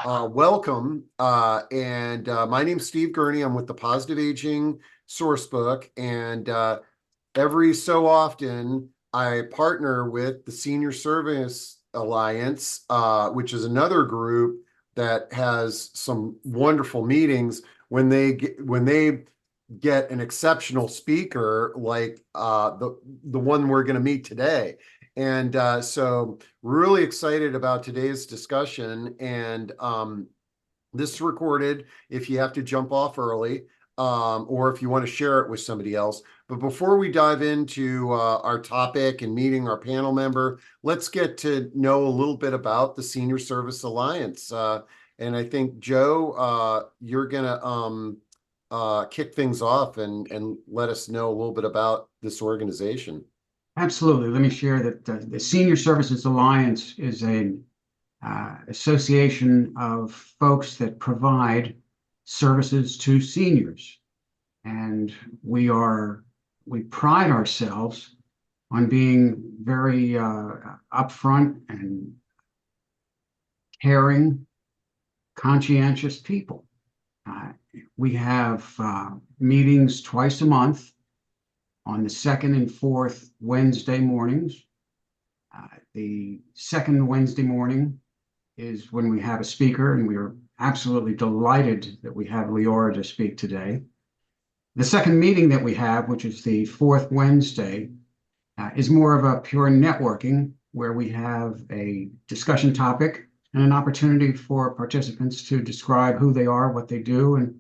Welcome. My name's Steve Gurney. I'm with the Positive Aging Sourcebook. Every so often, I partner with the Senior Service Alliance, which is another group that has some wonderful meetings when they get an exceptional speaker like the one we're going to meet today. So really excited about today's discussion. This is recorded if you have to jump off early, or if you want to share it with somebody else. But before we dive into our topic and meeting our panel member, let's get to know a little bit about the Senior Service Alliance. And I think, Joe, you're going to kick things off and let us know a little bit about this organization. Absolutely. Let me share that the Senior Services Alliance is an association of folks that provide services to seniors. And we pride ourselves on being very upfront and caring, conscientious people. We have meetings twice a month on the second and fourth Wednesday mornings. The second Wednesday morning is when we have a speaker, and we are absolutely delighted that we have Leora to speak today. The second meeting that we have, which is the fourth Wednesday, is more of a pure networking, where we have a discussion topic and an opportunity for participants to describe who they are, what they do, and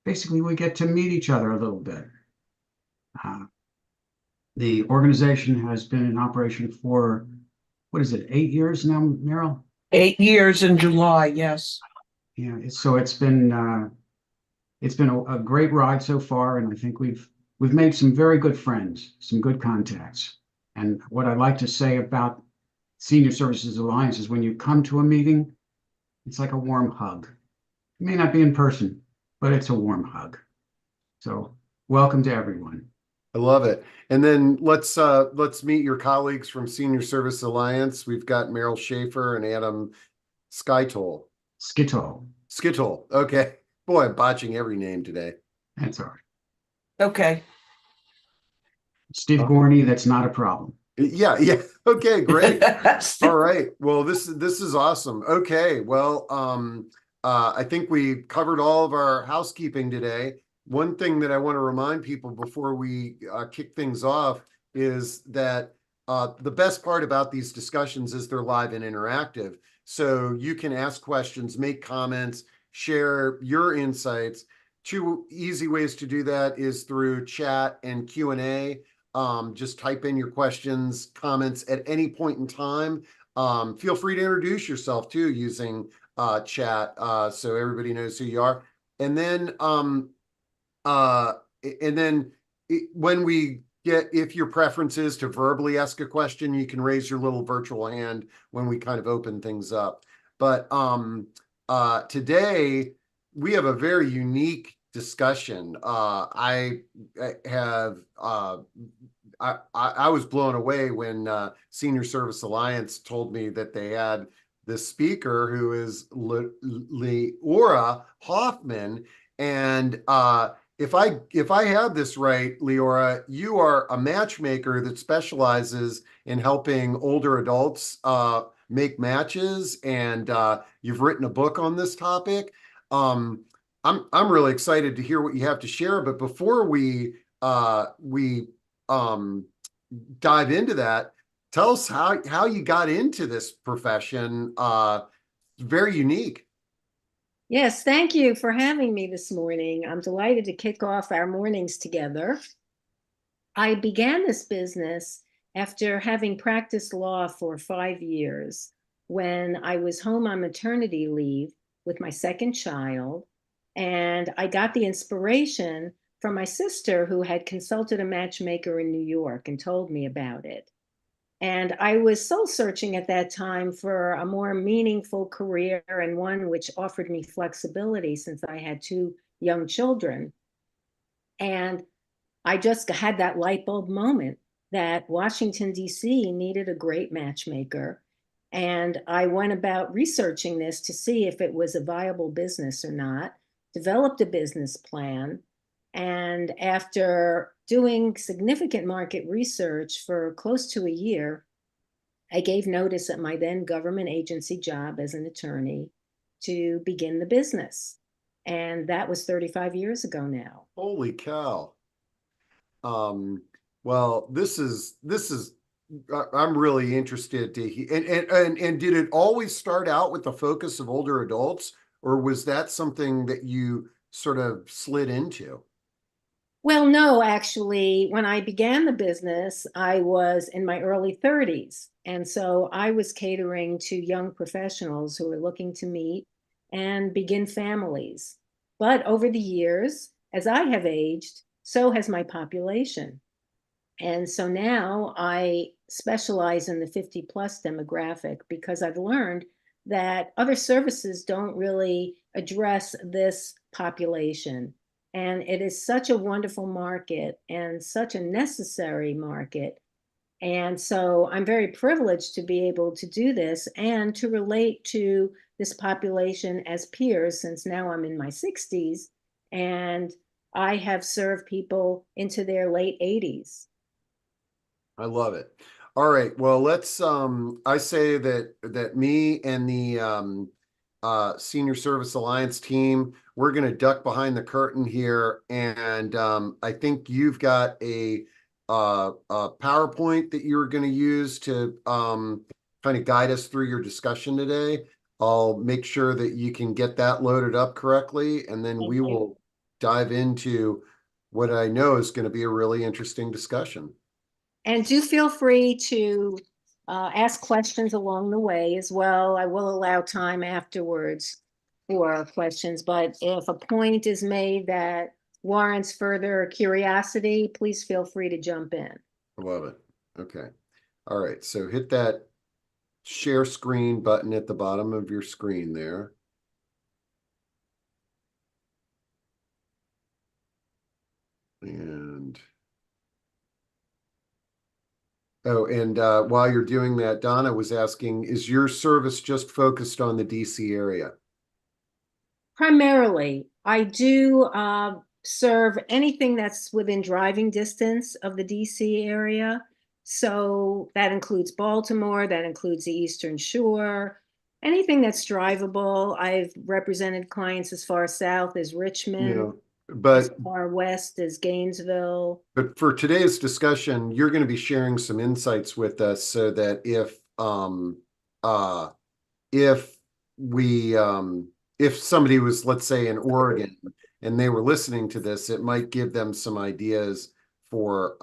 basically we get to meet each other a little bit. The organization has been in operation for, what is it, 8 years now, Meryl? 8 years in July, yes. Yeah, so it's been a great ride so far, and I think we've made some very good friends, some good contacts. And what I'd like to say about Senior Services Alliance is when you come to a meeting, it's like a warm hug. It may not be in person, but it's a warm hug. So welcome to everyone. I love it. And then let's meet your colleagues from Senior Service Alliance. We've got Meryl Schaefer and Adam Skytol. Skittle. Okay. Boy, I'm botching every name today. That's all right. Okay. Steve Gorney, that's not a problem. Yeah. Okay, great. All right. Well, this is awesome. Okay. Well, I think we covered all of our housekeeping today. One thing that I want to remind people before we kick things off is that the best part about these discussions is they're live and interactive. So you can ask questions, make comments, share your insights. Two easy ways to do that is through chat and Q&A. Just type in your questions, comments at any point in time. Feel free to introduce yourself too using chat, so everybody knows who you are. And then when we get, if your preference is to verbally ask a question, you can raise your little virtual hand when we kind of open things up. But today we have a very unique discussion. I was blown away when Senior Service Alliance told me that they had this speaker who is Leora Hoffman. And if I have this right, Leora, you are a matchmaker that specializes in helping older adults make matches, and you've written a book on this topic. I'm really excited to hear what you have to share. But before we dive into that, tell us how you got into this profession. Very unique. Yes, thank you for having me this morning. I'm delighted to kick off our mornings together. I began this business after having practiced law for 5 years when I was home on maternity leave with my second child. And I got the inspiration from my sister, who had consulted a matchmaker in New York and told me about it. And I was soul searching at that time for a more meaningful career, and one which offered me flexibility since I had 2 young children. And I just had that light bulb moment that Washington, D.C. needed a great matchmaker. And I went about researching this to see if it was a viable business or not, developed a business plan. And after doing significant market research for close to a year, I gave notice at my then government agency job as an attorney to begin the business. And that was 35 years ago now. Holy cow. Well, I'm really interested to hear. And did it always start out with the focus of older adults, or was that something that you sort of slid into? Well, no, actually, when I began the business, I was in my early 30s. And so I was catering to young professionals who were looking to meet and begin families. But over the years, as I have aged, so has my population. And so now I specialize in the 50 plus demographic because I've learned that other services don't really address this population. And it is such a wonderful market and such a necessary market. And so I'm very privileged to be able to do this and to relate to this population as peers, since now I'm in my 60s and I have served people into their late 80s. I love it. All right. Well, let's I say that me and the Senior Service Alliance team, we're going to duck behind the curtain here, and I think you've got a PowerPoint that you're going to use to kind of guide us through your discussion today. I'll make sure that you can get that loaded up correctly, and then Thank we you. will dive into what I know is going to be a really interesting discussion. And do feel free to ask questions along the way as well. I will allow time afterwards for questions, but if a point is made that warrants further curiosity, please feel free to jump in. I love it. Okay. All right. So hit that share screen button at the bottom of your screen there. And oh, and while you're doing that, Donna was asking, is your service just focused on the DC area? Primarily, I do serve anything that's within driving distance of the DC area. So that includes Baltimore, that includes the Eastern Shore, anything that's drivable. I've represented clients as far south as Richmond, as But far west as Gainesville. for today's discussion, you're going to be sharing some insights with us so that if we if somebody was, let's say, in Oregon and they were listening to this, it might give them some ideas for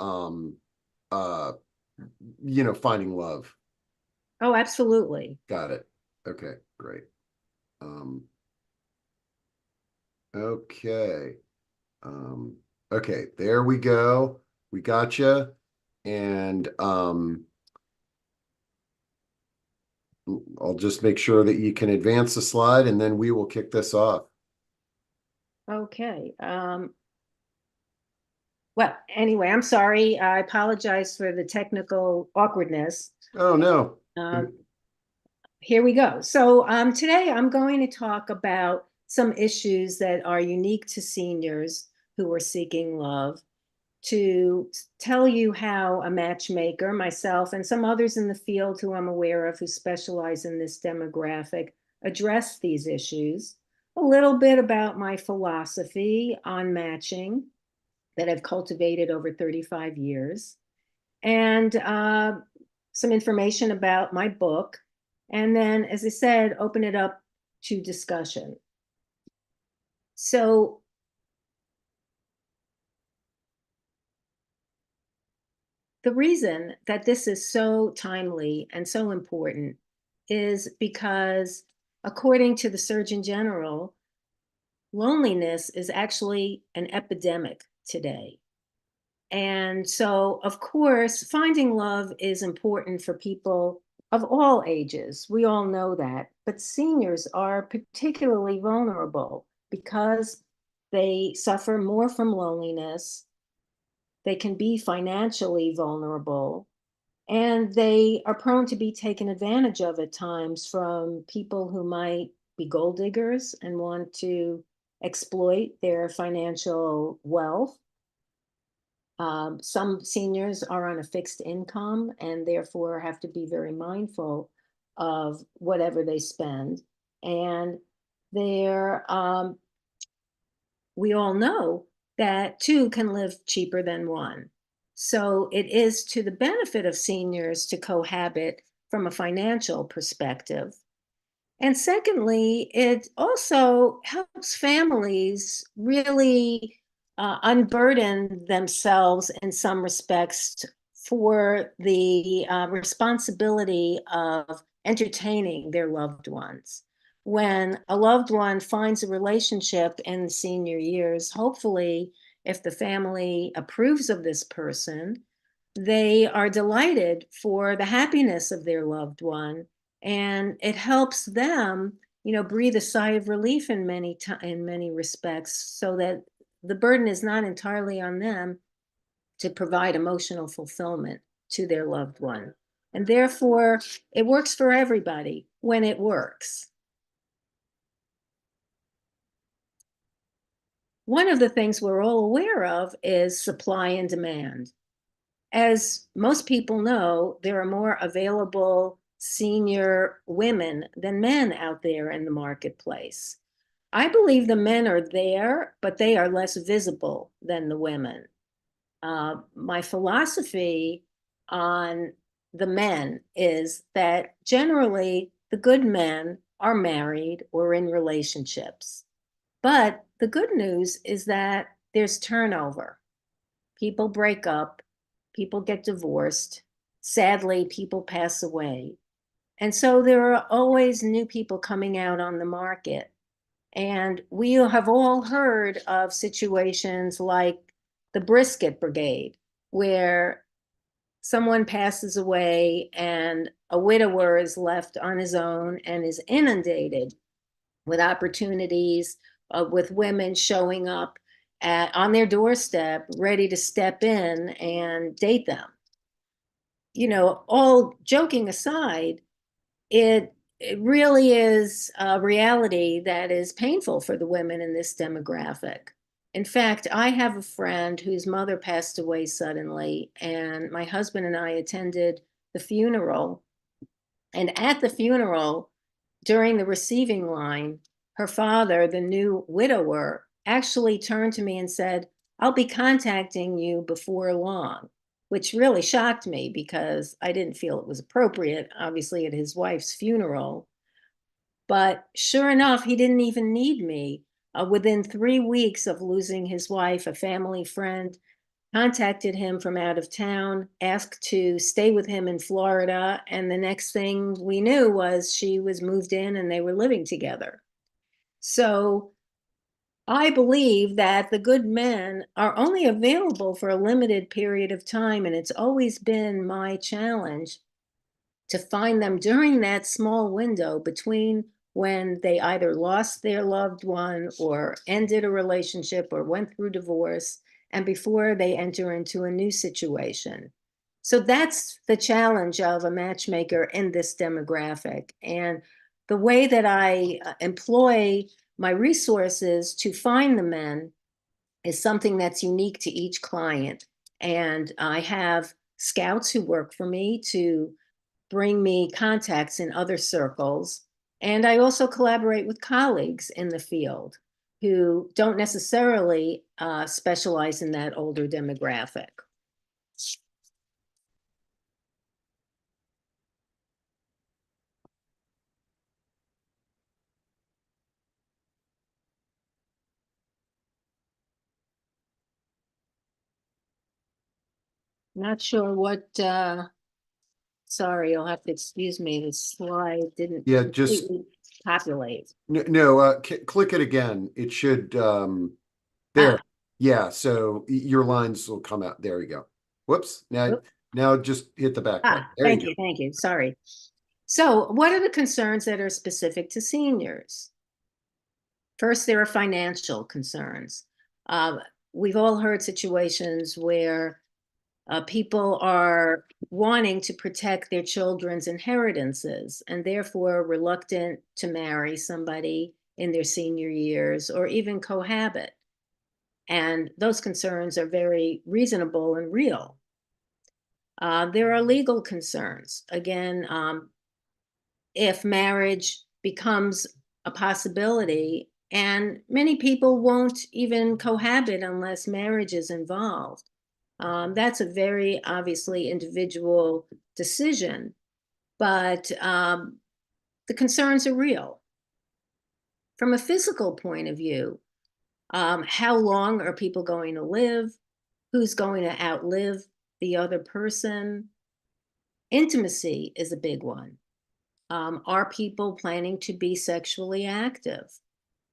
finding love. Oh, absolutely. Got it. Okay, great. Okay. Okay, there we go. We got you. And I'll just make sure that you can advance the slide, and then we will kick this off. Okay. Well, anyway, I'm sorry. I apologize for the technical awkwardness. Oh, no. Here we go. So today I'm going to talk about some issues that are unique to seniors who are seeking love, to tell you how a matchmaker, myself, and some others in the field who I'm aware of who specialize in this demographic address these issues, a little bit about my philosophy on matching that I've cultivated over 35 years, and some information about my book. And then, as I said, open it up to discussion. So the reason that this is so timely and so important is because, according to the Surgeon General, loneliness is actually an epidemic today. And so, of course, finding love is important for people of all ages. We all know that. But seniors are particularly vulnerable because they suffer more from loneliness. They can be financially vulnerable. And they are prone to be taken advantage of at times from people who might be gold diggers and want to exploit their financial wealth. Some seniors are on a fixed income and therefore have to be very mindful of whatever they spend. And they're, we all know that two can live cheaper than one. So it is to the benefit of seniors to cohabit from a financial perspective. And secondly, it also helps families really unburden themselves in some respects for the responsibility of entertaining their loved ones. When a loved one finds a relationship in the senior years, hopefully, if the family approves of this person, they are delighted for the happiness of their loved one, and it helps them, breathe a sigh of relief in many respects, so that the burden is not entirely on them to provide emotional fulfillment to their loved one. And therefore, it works for everybody when it works. One of the things we're all aware of is supply and demand. As most people know, there are more available senior women than men out there in the marketplace. I believe the men are there, but they are less visible than the women. My philosophy on the men is that generally the good men are married or in relationships. But the good news is that there's turnover. People break up, people get divorced. Sadly, people pass away. And so there are always new people coming out on the market. And we have all heard of situations like the brisket brigade, where someone passes away and a widower is left on his own and is inundated with opportunities, with women showing up on their doorstep, ready to step in and date them. All joking aside, it really is a reality that is painful for the women in this demographic. In fact, I have a friend whose mother passed away suddenly, and my husband and I attended the funeral. And at the funeral, during the receiving line, her father, the new widower, actually turned to me and said, "I'll be contacting you before long," which really shocked me because I didn't feel it was appropriate, obviously, at his wife's funeral. But sure enough, he didn't even need me. Within 3 weeks of losing his wife, a family friend contacted him from out of town, asked to stay with him in Florida, and the next thing we knew was she was moved in and they were living together. So I believe that the good men are only available for a limited period of time, and it's always been my challenge to find them during that small window between when they either lost their loved one or ended a relationship or went through divorce, and before they enter into a new situation. So that's the challenge of a matchmaker in this demographic. And the way that I employ my resources to find the men is something that's unique to each client. And I have scouts who work for me to bring me contacts in other circles. And I also collaborate with colleagues in the field who don't necessarily specialize in that older demographic. Not sure what, sorry, you'll have to excuse me, the slide didn't Yeah, just completely populate. no, click it again. It should there. Ah. Yeah, so your lines will come out. There you go. Whoops. Now just hit the back button. There you go. Thank you, sorry. So what are the concerns that are specific to seniors? First, there are financial concerns. We've all heard situations where People are wanting to protect their children's inheritances and therefore reluctant to marry somebody in their senior years or even cohabit. And those concerns are very reasonable and real. There are legal concerns. Again, if marriage becomes a possibility, and many people won't even cohabit unless marriage is involved. That's a very obviously individual decision, but the concerns are real. From a physical point of view, how long are people going to live? Who's going to outlive the other person? Intimacy is a big one. Are people planning to be sexually active?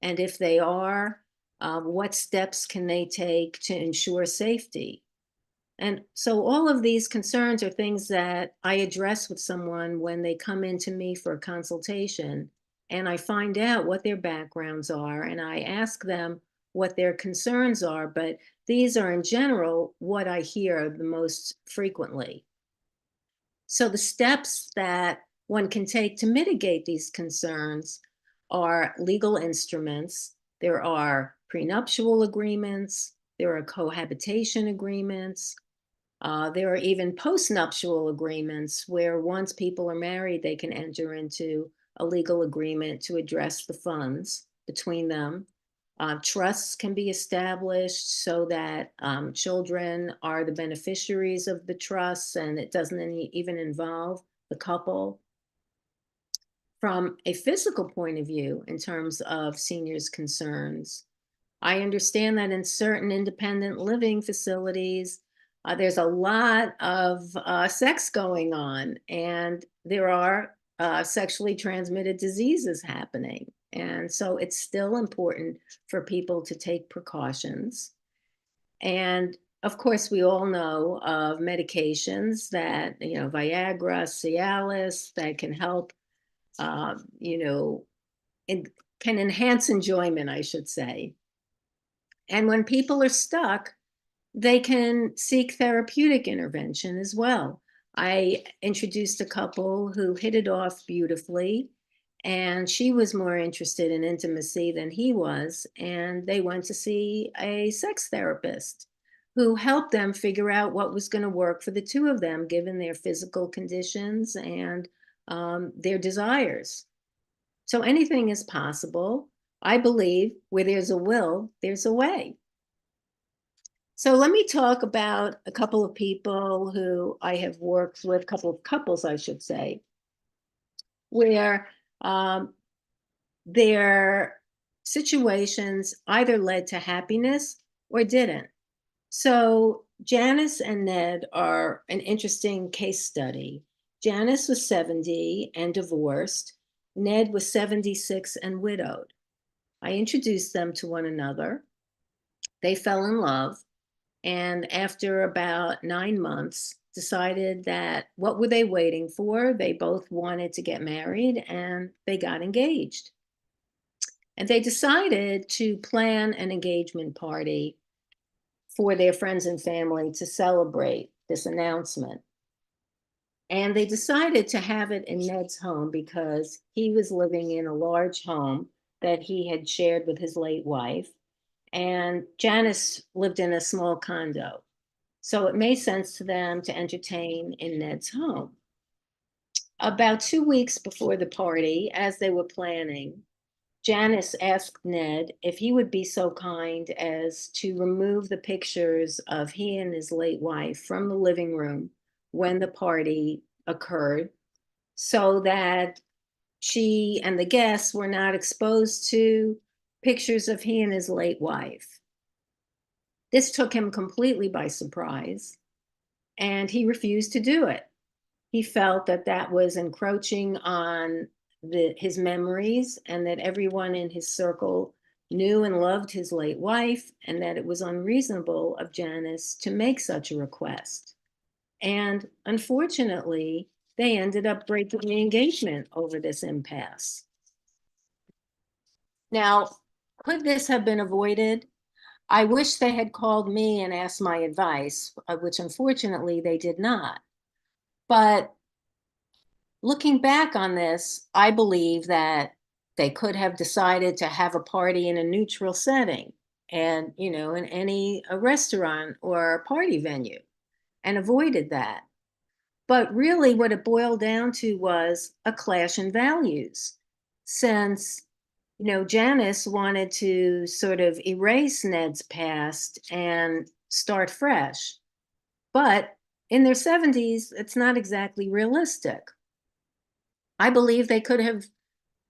And if they are, what steps can they take to ensure safety? And so all of these concerns are things that I address with someone when they come into me for a consultation, and I find out what their backgrounds are, and I ask them what their concerns are, but these are in general what I hear the most frequently. So the steps that one can take to mitigate these concerns are legal instruments. There are prenuptial agreements, there are cohabitation agreements, there are even postnuptial agreements where once people are married, they can enter into a legal agreement to address the funds between them. Trusts can be established so that children are the beneficiaries of the trusts and it doesn't even involve the couple. From a physical point of view, in terms of seniors' concerns, I understand that in certain independent living facilities, there's a lot of sex going on, and there are sexually transmitted diseases happening. And so it's still important for people to take precautions. And of course, we all know of medications that, Viagra, Cialis, that can help, can enhance enjoyment, I should say. And when people are stuck, they can seek therapeutic intervention as well. I introduced a couple who hit it off beautifully, and she was more interested in intimacy than he was, and they went to see a sex therapist who helped them figure out what was going to work for the two of them, given their physical conditions and their desires. So anything is possible. I believe where there's a will, there's a way. So let me talk about a couple of people who I have worked with, a couple of couples, I should say, where their situations either led to happiness or didn't. So Janice and Ned are an interesting case study. Janice was 70 and divorced. Ned was 76 and widowed. I introduced them to one another. They fell in love. And after about 9 months, decided that what were they waiting for? They both wanted to get married and they got engaged. And they decided to plan an engagement party for their friends and family to celebrate this announcement. And they decided to have it in Ned's home because he was living in a large home that he had shared with his late wife. And Janice lived in a small condo. So it made sense to them to entertain in Ned's home. About 2 weeks before the party, as they were planning, Janice asked Ned if he would be so kind as to remove the pictures of he and his late wife from the living room when the party occurred, so that she and the guests were not exposed to pictures of he and his late wife. This took him completely by surprise, and he refused to do it. He felt that that was encroaching on his memories and that everyone in his circle knew and loved his late wife, and that it was unreasonable of Janice to make such a request. And unfortunately, they ended up breaking the engagement over this impasse. Now, could this have been avoided? I wish they had called me and asked my advice, which unfortunately they did not. But looking back on this, I believe that they could have decided to have a party in a neutral setting and, in a restaurant or a party venue, and avoided that. But really, what it boiled down to was a clash in values. Since, Janice wanted to sort of erase Ned's past and start fresh. But in their 70s, it's not exactly realistic. I believe they could have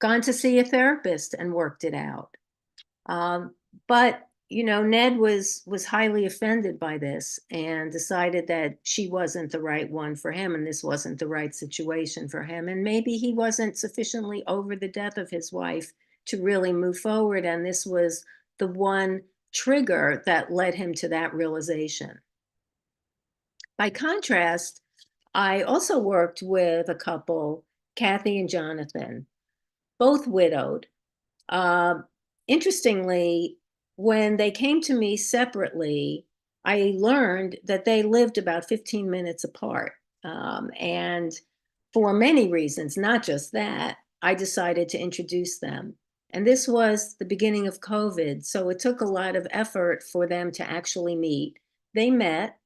gone to see a therapist and worked it out. But Ned was highly offended by this and decided that she wasn't the right one for him, and this wasn't the right situation for him. And maybe he wasn't sufficiently over the death of his wife to really move forward. And this was the one trigger that led him to that realization. By contrast, I also worked with a couple, Kathy and Jonathan, both widowed. Uh, Interestingly, when they came to me separately, I learned that they lived about 15 minutes apart. And for many reasons, not just that, I decided to introduce them. And this was the beginning of COVID, so it took a lot of effort for them to actually meet. They met,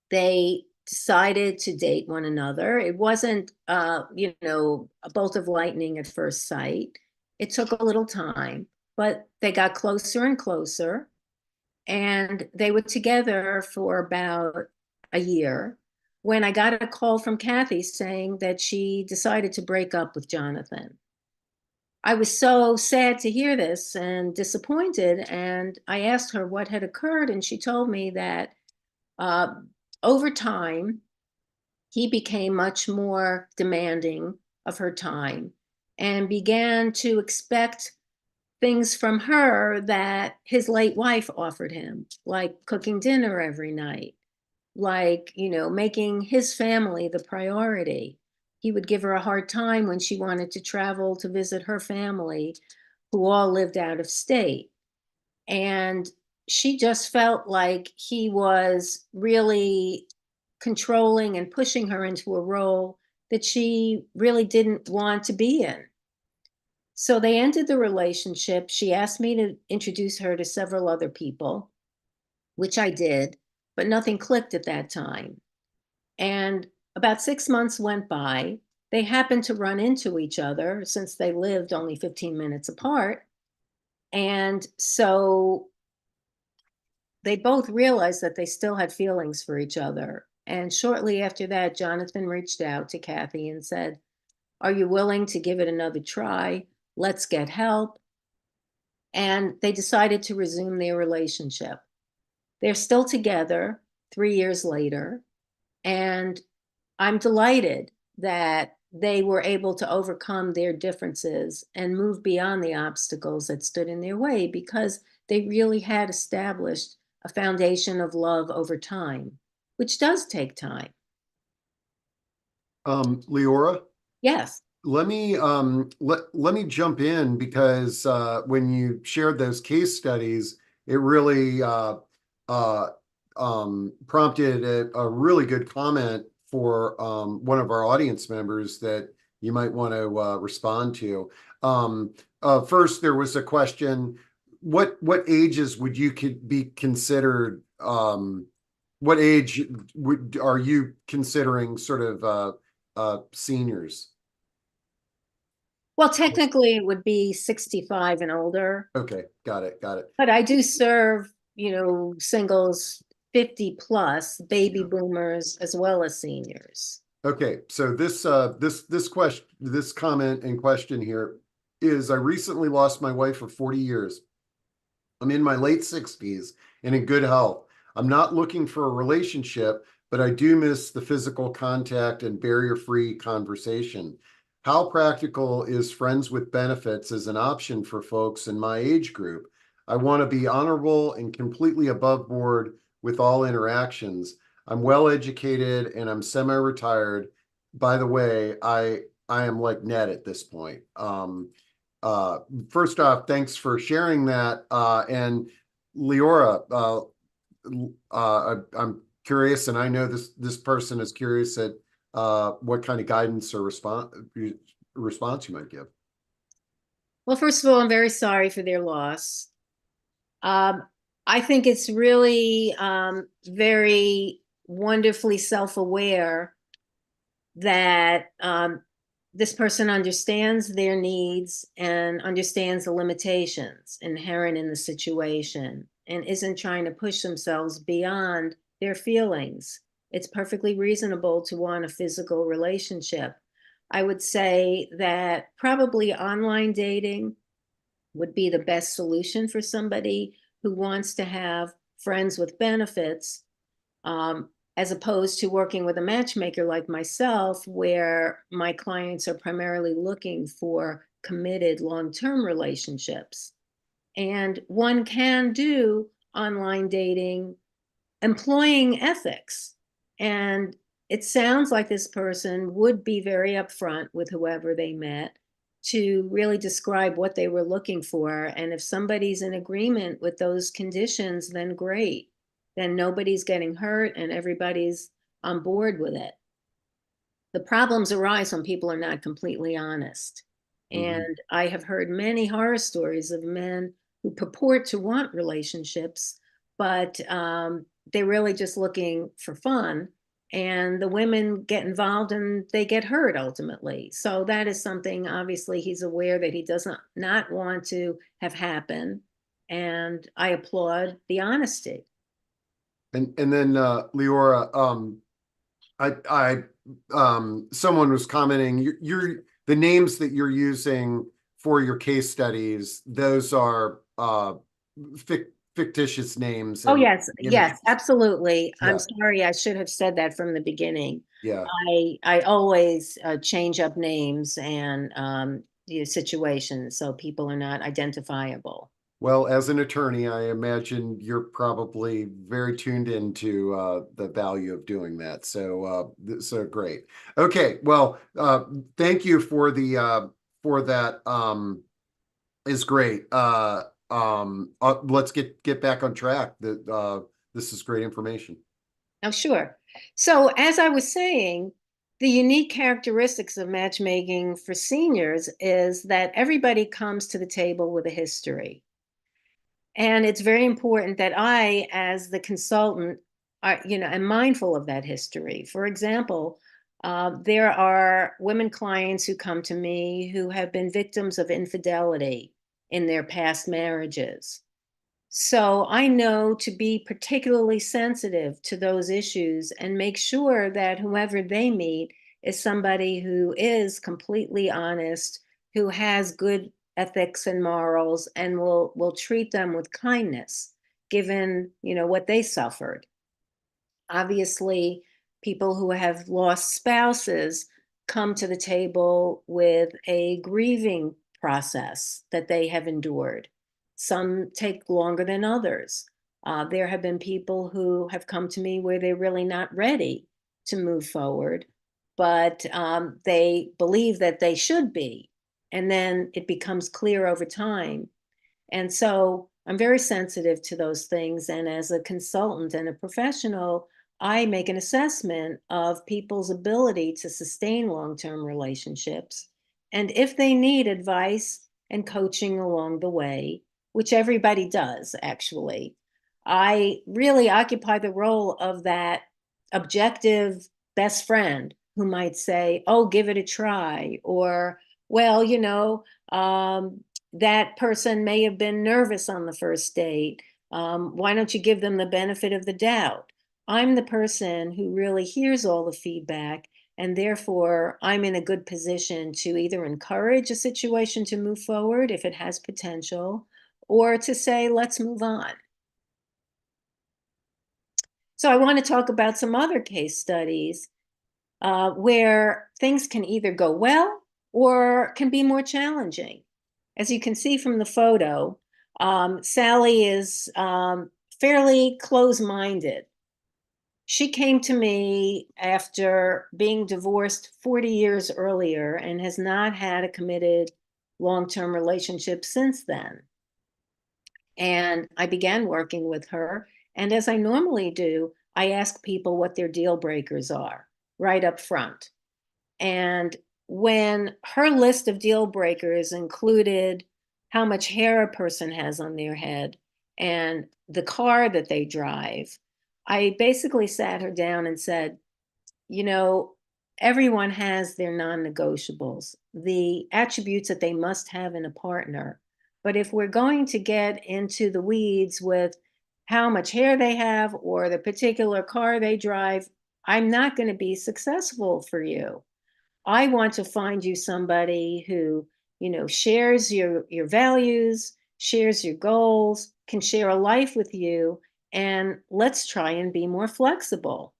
they decided to date one another. It wasn't, a bolt of lightning at first sight. It took a little time, but they got closer and closer. And they were together for about a year when I got a call from Kathy saying that she decided to break up with Jonathan. I was so sad to hear this and disappointed. And I asked her what had occurred. And she told me that uh, over time, he became much more demanding of her time and began to expect things from her that his late wife offered him, like cooking dinner every night, like, making his family the priority. He would give her a hard time when she wanted to travel to visit her family, who all lived out of state. And she just felt like he was really controlling and pushing her into a role that she really didn't want to be in. So they ended the relationship. She asked me to introduce her to several other people, which I did, but nothing clicked at that time. And about 6 months went by. They happened to run into each other since they lived only 15 minutes apart. And so they both realized that they still had feelings for each other. And shortly after that, Jonathan reached out to Kathy and said, "Are you willing to give it another try? Let's get help." And they decided to resume their relationship. They're still together 3 years later. And I'm delighted that they were able to overcome their differences and move beyond the obstacles that stood in their way, because they really had established a foundation of love over time, which does take time. Leora, Yes. let me jump in because when you shared those case studies, it really prompted a really good comment for one of our audience members that you might want to respond to. First, there was a question: what ages would you be considered? What age are you considering sort of seniors? Well, technically it would be 65 and older, Okay, got it, got it. but I do serve, singles 50 plus, baby boomers, as well as seniors. Okay, so this comment and question here is: I recently lost my wife of 40 years. I'm in my late 60s and in good health. I'm not looking for a relationship, but I do miss the physical contact and barrier-free conversation. How practical is friends with benefits as an option for folks in my age group? I want to be honorable and completely above board with all interactions. I'm well educated and I'm semi-retired. By the way, I am like Ned at this point. First off, thanks for sharing that. And Leora, I'm curious, and I know this person is curious at what kind of guidance or response you might give. Well, first of all, I'm very sorry for their loss. Um, I think it's really very wonderfully self-aware that this person understands their needs and understands the limitations inherent in the situation and isn't trying to push themselves beyond their feelings. It's perfectly reasonable to want a physical relationship. I would say that probably online dating would be the best solution for somebody who wants to have friends with benefits, um, as opposed to working with a matchmaker like myself, where my clients are primarily looking for committed long-term relationships. And one can do online dating employing ethics. And it sounds like this person would be very upfront with whoever they met to really describe what they were looking for. And if somebody's in agreement with those conditions, then great. Then nobody's getting hurt and everybody's on board with it. The problems arise when people are not completely honest. And I have heard many horror stories of men who purport to want relationships, but they're really just looking for fun. And the women get involved and they get hurt ultimately. So that is something, obviously, he's aware that he does not want to have happen. And I applaud the honesty. And then Leora, someone was commenting, the names that you're using for your case studies, those are fictitious names Oh, and yes, images. yes, absolutely. I'm Yeah, sorry, I should have said that from the beginning. yeah. I always change up names and situations so people are not identifiable. Well, as an attorney, I imagine you're probably very tuned into the value of doing that. So great. Okay, well, thank you for the for that. Is great. Let's get back on track. This is great information. Oh, sure. So as I was saying, the unique characteristics of matchmaking for seniors is that everybody comes to the table with a history. And it's very important that I, as the consultant, am mindful of that history. For example, there are women clients who come to me who have been victims of infidelity in their past marriages. So I know to be particularly sensitive to those issues and make sure that whoever they meet is somebody who is completely honest, who has good ethics and morals, and will treat them with kindness, given, what they suffered. Obviously, people who have lost spouses come to the table with a grieving process that they have endured. Some take longer than others. There have been people who have come to me where they're really not ready to move forward, but they believe that they should be. And then it becomes clear over time. And so I'm very sensitive to those things. And as a consultant and a professional, I make an assessment of people's ability to sustain long-term relationships. And if they need advice and coaching along the way, which everybody does, actually, I really occupy the role of that objective best friend who might say, oh, give it a try, or, well, that person may have been nervous on the first date. Why don't you give them the benefit of the doubt? I'm the person who really hears all the feedback, and therefore I'm in a good position to either encourage a situation to move forward if it has potential, or to say, let's move on. So I want to talk about some other case studies where things can either go well or can be more challenging. As you can see from the photo, Sally is fairly close-minded. She came to me after being divorced 40 years earlier and has not had a committed long-term relationship since then. And I began working with her. And as I normally do, I ask people what their deal breakers are right up front. And when her list of deal breakers included how much hair a person has on their head and the car that they drive, I basically sat her down and said, you know, everyone has their non-negotiables, the attributes that they must have in a partner. But if we're going to get into the weeds with how much hair they have or the particular car they drive, I'm not going to be successful for you. I want to find you somebody who, shares your values, shares your goals, can share a life with you, and let's try and be more flexible.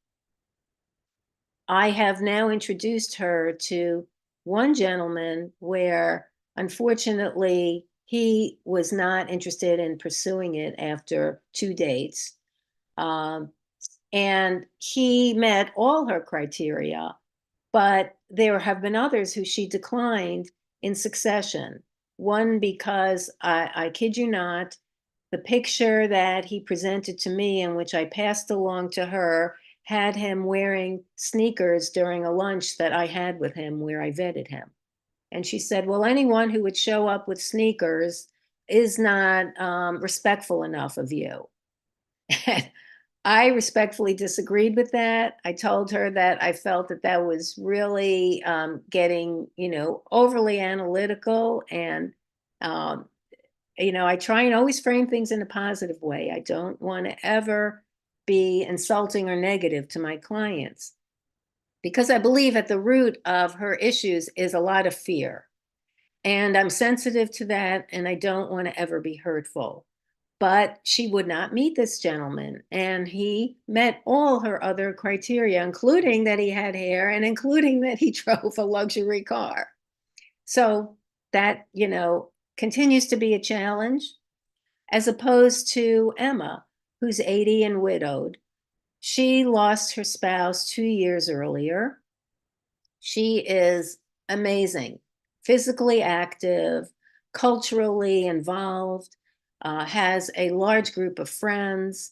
I have now introduced her to one gentleman where, unfortunately, he was not interested in pursuing it after 2 dates. Um, and he met all her criteria, but there have been others who she declined in succession. One, because I kid you not, the picture that he presented to me and which I passed along to her had him wearing sneakers during a lunch that I had with him where I vetted him. And she said, well, anyone who would show up with sneakers is not respectful enough of you. I respectfully disagreed with that. I told her that I felt that that was really getting, overly analytical. And, I try and always frame things in a positive way. I don't want to ever be insulting or negative to my clients because I believe at the root of her issues is a lot of fear. And I'm sensitive to that, and I don't want to ever be hurtful. But she would not meet this gentleman, and he met all her other criteria, including that he had hair and including that he drove a luxury car. So that, continues to be a challenge, as opposed to Emma, who's 80 and widowed. She lost her spouse 2 years earlier. She is amazing, physically active, culturally involved, has a large group of friends,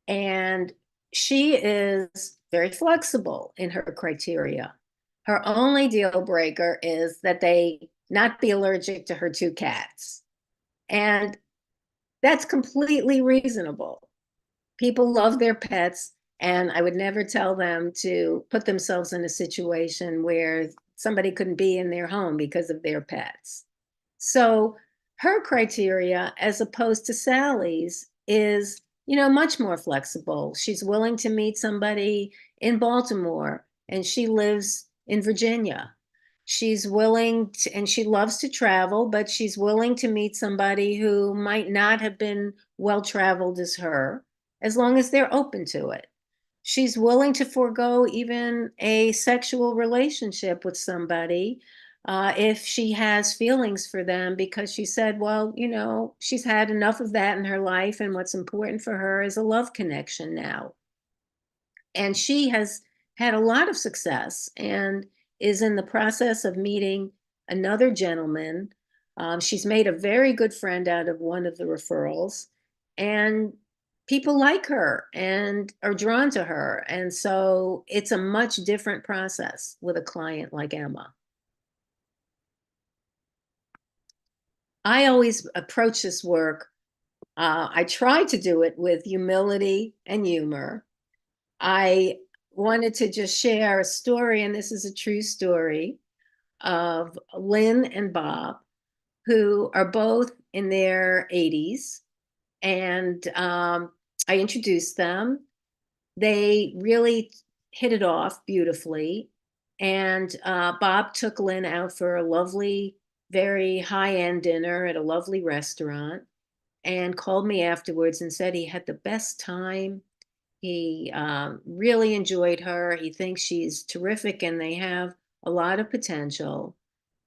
and she is very flexible in her criteria. Her only deal breaker is that they not be allergic to her two cats. And that's completely reasonable. People love their pets, and I would never tell them to put themselves in a situation where somebody couldn't be in their home because of their pets. So her criteria, as opposed to Sally's, is, much more flexible. She's willing to meet somebody in Baltimore, and she lives in Virginia. She's willing to, and she loves to travel, but she's willing to meet somebody who might not have been well traveled as her, as long as they're open to it. She's willing to forego even a sexual relationship with somebody if she has feelings for them, because she said, well, she's had enough of that in her life, and what's important for her is a love connection now. And she has had a lot of success and is in the process of meeting another gentleman. She's made a very good friend out of one of the referrals, and people like her and are drawn to her. And so it's a much different process with a client like Emma. I always approach this work. I try to do it with humility and humor. I wanted to just share a story, and this is a true story, of Lynn and Bob, who are both in their 80s. And I introduced them. They really hit it off beautifully. And Bob took Lynn out for a lovely, very high-end dinner at a lovely restaurant and called me afterwards and said he had the best time. He really enjoyed her. He thinks she's terrific and they have a lot of potential.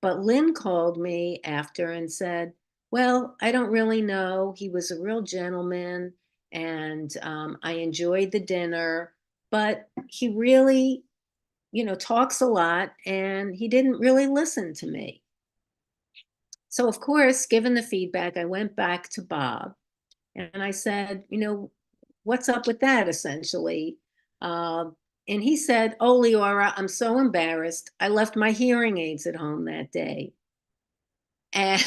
But Lynn called me after and said, well, I don't really know. He was a real gentleman and I enjoyed the dinner, but he really, talks a lot and he didn't really listen to me. So, of course, given the feedback, I went back to Bob And I said, what's up with that, essentially? And he said, oh, Leora, I'm so embarrassed. I left my hearing aids at home that day. And,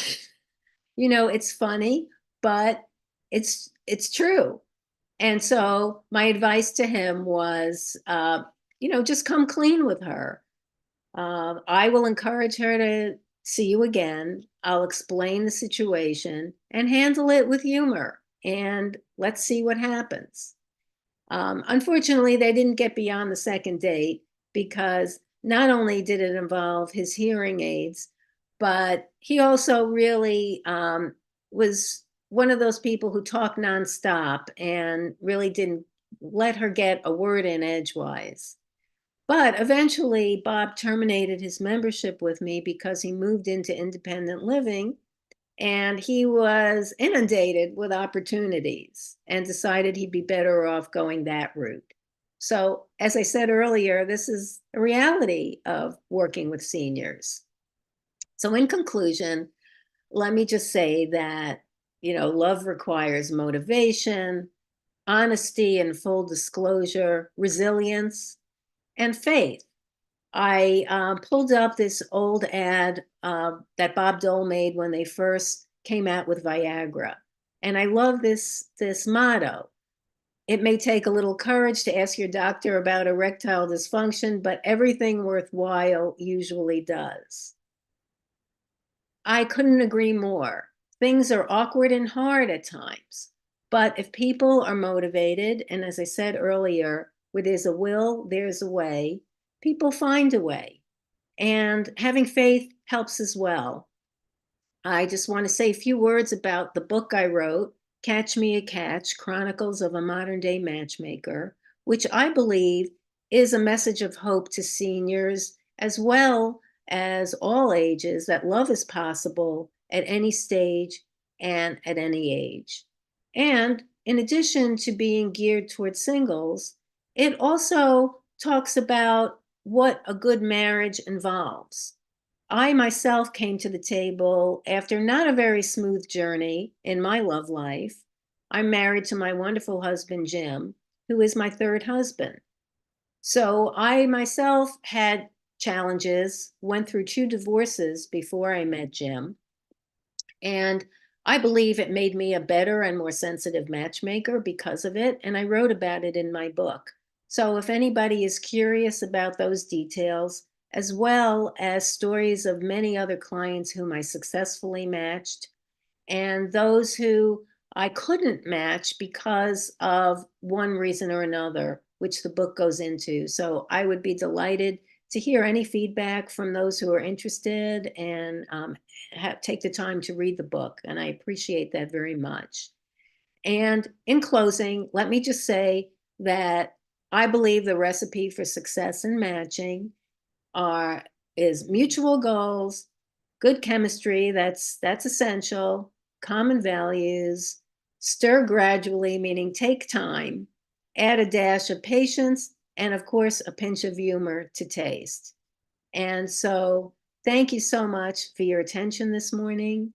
it's funny, but it's true. And so my advice to him was, just come clean with her. I will encourage her to see you again. I'll explain the situation and handle it with humor. And let's see what happens. Unfortunately, they didn't get beyond the second date because not only did it involve his hearing aids, but he also really was one of those people who talk nonstop and really didn't let her get a word in edgewise. But eventually, Bob terminated his membership with me because he moved into independent living and he was inundated with opportunities and decided he'd be better off going that route. So, as I said earlier, this is a reality of working with seniors. So, in conclusion, let me just say that, love requires motivation, honesty and full disclosure, resilience, and faith. I pulled up this old ad that Bob Dole made when they first came out with Viagra. And I love this motto. It may take a little courage to ask your doctor about erectile dysfunction, but everything worthwhile usually does. I couldn't agree more. Things are awkward and hard at times, but if people are motivated, and as I said earlier, where there's a will, there's a way, people find a way. And having faith helps as well. I just want to say a few words about the book I wrote, Catch Me a Catch, Chronicles of a Modern Day Matchmaker, which I believe is a message of hope to seniors as well as all ages, that love is possible at any stage and at any age. And in addition to being geared towards singles, it also talks about what a good marriage involves. I myself came to the table after not a very smooth journey in my love life. I'm married to my wonderful husband, Jim, who is my third husband. So I myself had challenges, went through 2 divorces before I met Jim. And I believe it made me a better and more sensitive matchmaker because of it. And I wrote about it in my book. So if anybody is curious about those details, as well as stories of many other clients whom I successfully matched, and those who I couldn't match because of one reason or another, which the book goes into. So I would be delighted to hear any feedback from those who are interested and take the time to read the book. And I appreciate that very much. And in closing, let me just say that I believe the recipe for success in matching is mutual goals, good chemistry, that's essential, common values, stir gradually, meaning take time, add a dash of patience, and of course, a pinch of humor to taste. And so thank you so much for your attention this morning.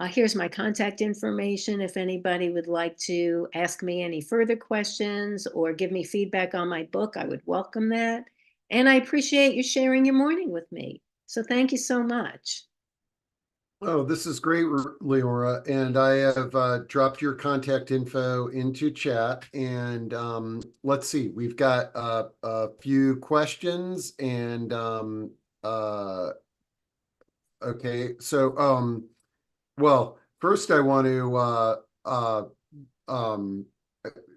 Here's my contact information. If anybody would like to ask me any further questions or give me feedback on my book, I would welcome that. And I appreciate you sharing your morning with me. So thank you so much. Oh, this is great, Leora. And I have dropped your contact info into chat. And let's see, we've got a few questions. And okay, so well, first I want to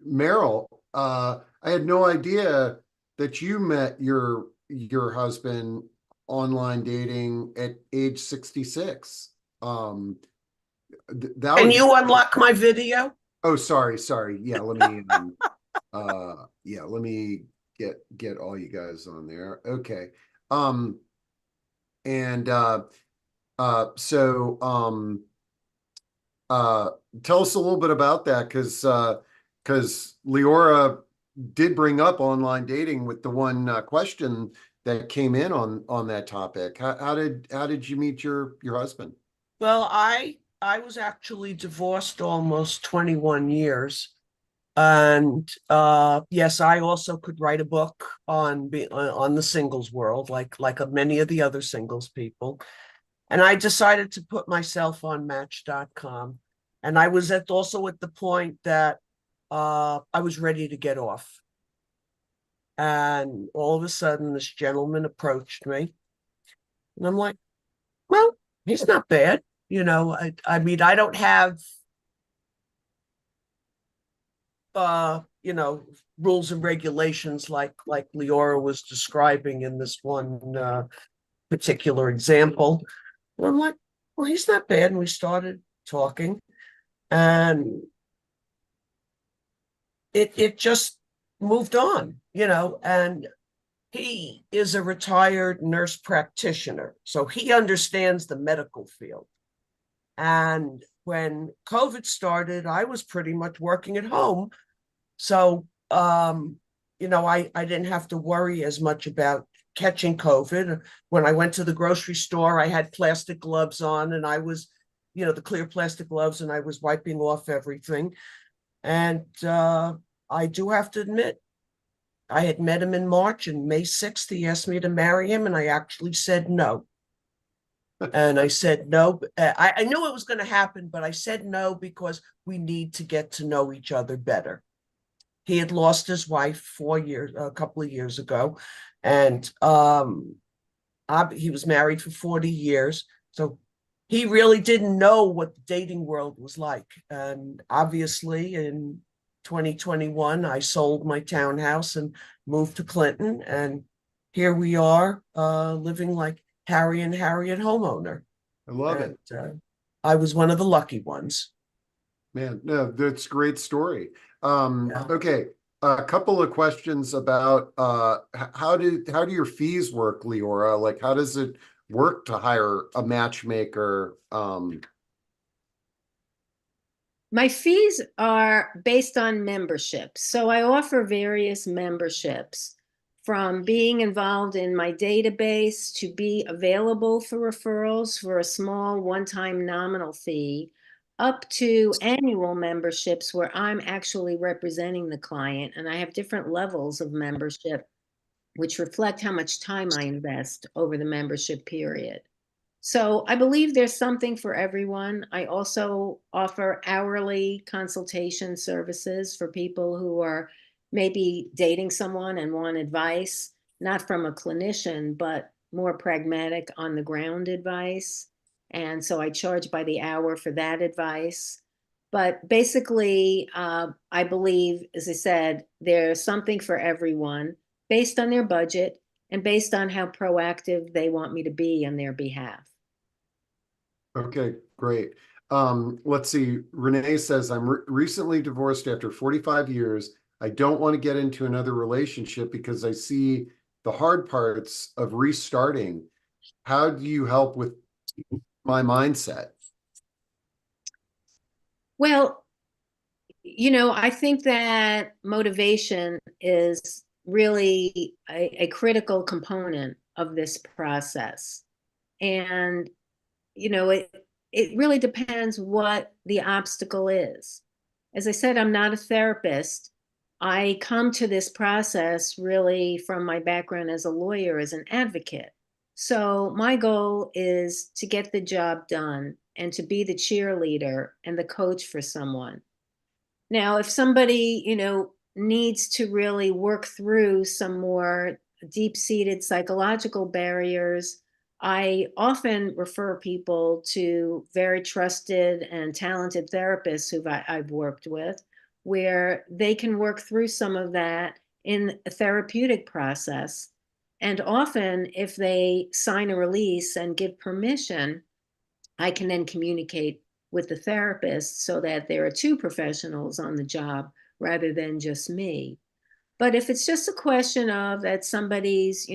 Meryl, I had no idea that you met your husband online dating at age 66. That Can was, you unlock my video? oh, sorry. Yeah, let me let me get all you guys on there. Okay. And so tell us a little bit about that, because Leora did bring up online dating with the one question that came in on that topic. How did you meet your husband? Well, I I was actually divorced almost 21 years. And yes, I also could write a book on the singles world, like many of the other singles people. And I decided to put myself on Match.com. And I was also at the point that I was ready to get off. And all of a sudden, this gentleman approached me, and I'm like, well, he's not bad. I mean, I don't have rules and regulations like Leora was describing in this one particular example. And I'm like, well, he's not bad. And we started talking, and it just moved on, and he is a retired nurse practitioner, so he understands the medical field. And when COVID started, I was pretty much working at home. So, I didn't have to worry as much about catching COVID. When I went to the grocery store, I had plastic gloves on, and I was, the clear plastic gloves, and I was wiping off everything. And I do have to admit, I had met him in March, and May 6th, he asked me to marry him, and I actually said no. And I said no. I knew it was going to happen, but I said no because we need to get to know each other better. He had lost his wife a couple of years ago, and he was married for 40 years. So he really didn't know what the dating world was like. And obviously, in 2021, I sold my townhouse and moved to Clinton, and here we are, living like Harry and Harriet homeowner. I love it. I was one of the lucky ones. Man, no, that's a great story. Yeah. Okay, a couple of questions about how do your fees work, Leora? Like, how does it work to hire a matchmaker? My fees are based on membership. So I offer various memberships, from being involved in my database to be available for referrals for a small one-time nominal fee, up to annual memberships where I'm actually representing the client. And I have different levels of membership, which reflect how much time I invest over the membership period. So I believe there's something for everyone. I also offer hourly consultation services for people who are maybe dating someone and want advice, not from a clinician, but more pragmatic on the ground advice. And so I charge by the hour for that advice. But basically, I believe, as I said, there's something for everyone based on their budget and based on how proactive they want me to be on their behalf. Okay, great. Let's see. Renee says, I'm recently divorced after 45 years. I don't want to get into another relationship because I see the hard parts of restarting. How do you help with my mindset? Well, I think that motivation is really a critical component of this process. And, it really depends what the obstacle is. As I said, I'm not a therapist. I come to this process really from my background as a lawyer, as an advocate. So my goal is to get the job done and to be the cheerleader and the coach for someone. Now, if somebody, needs to really work through some more deep-seated psychological barriers, I often refer people to very trusted and talented therapists I've worked with, where they can work through some of that in a therapeutic process. And often, if they sign a release and give permission, I can then communicate with the therapist so that there are two professionals on the job rather than just me. But if it's just a question of that somebody's,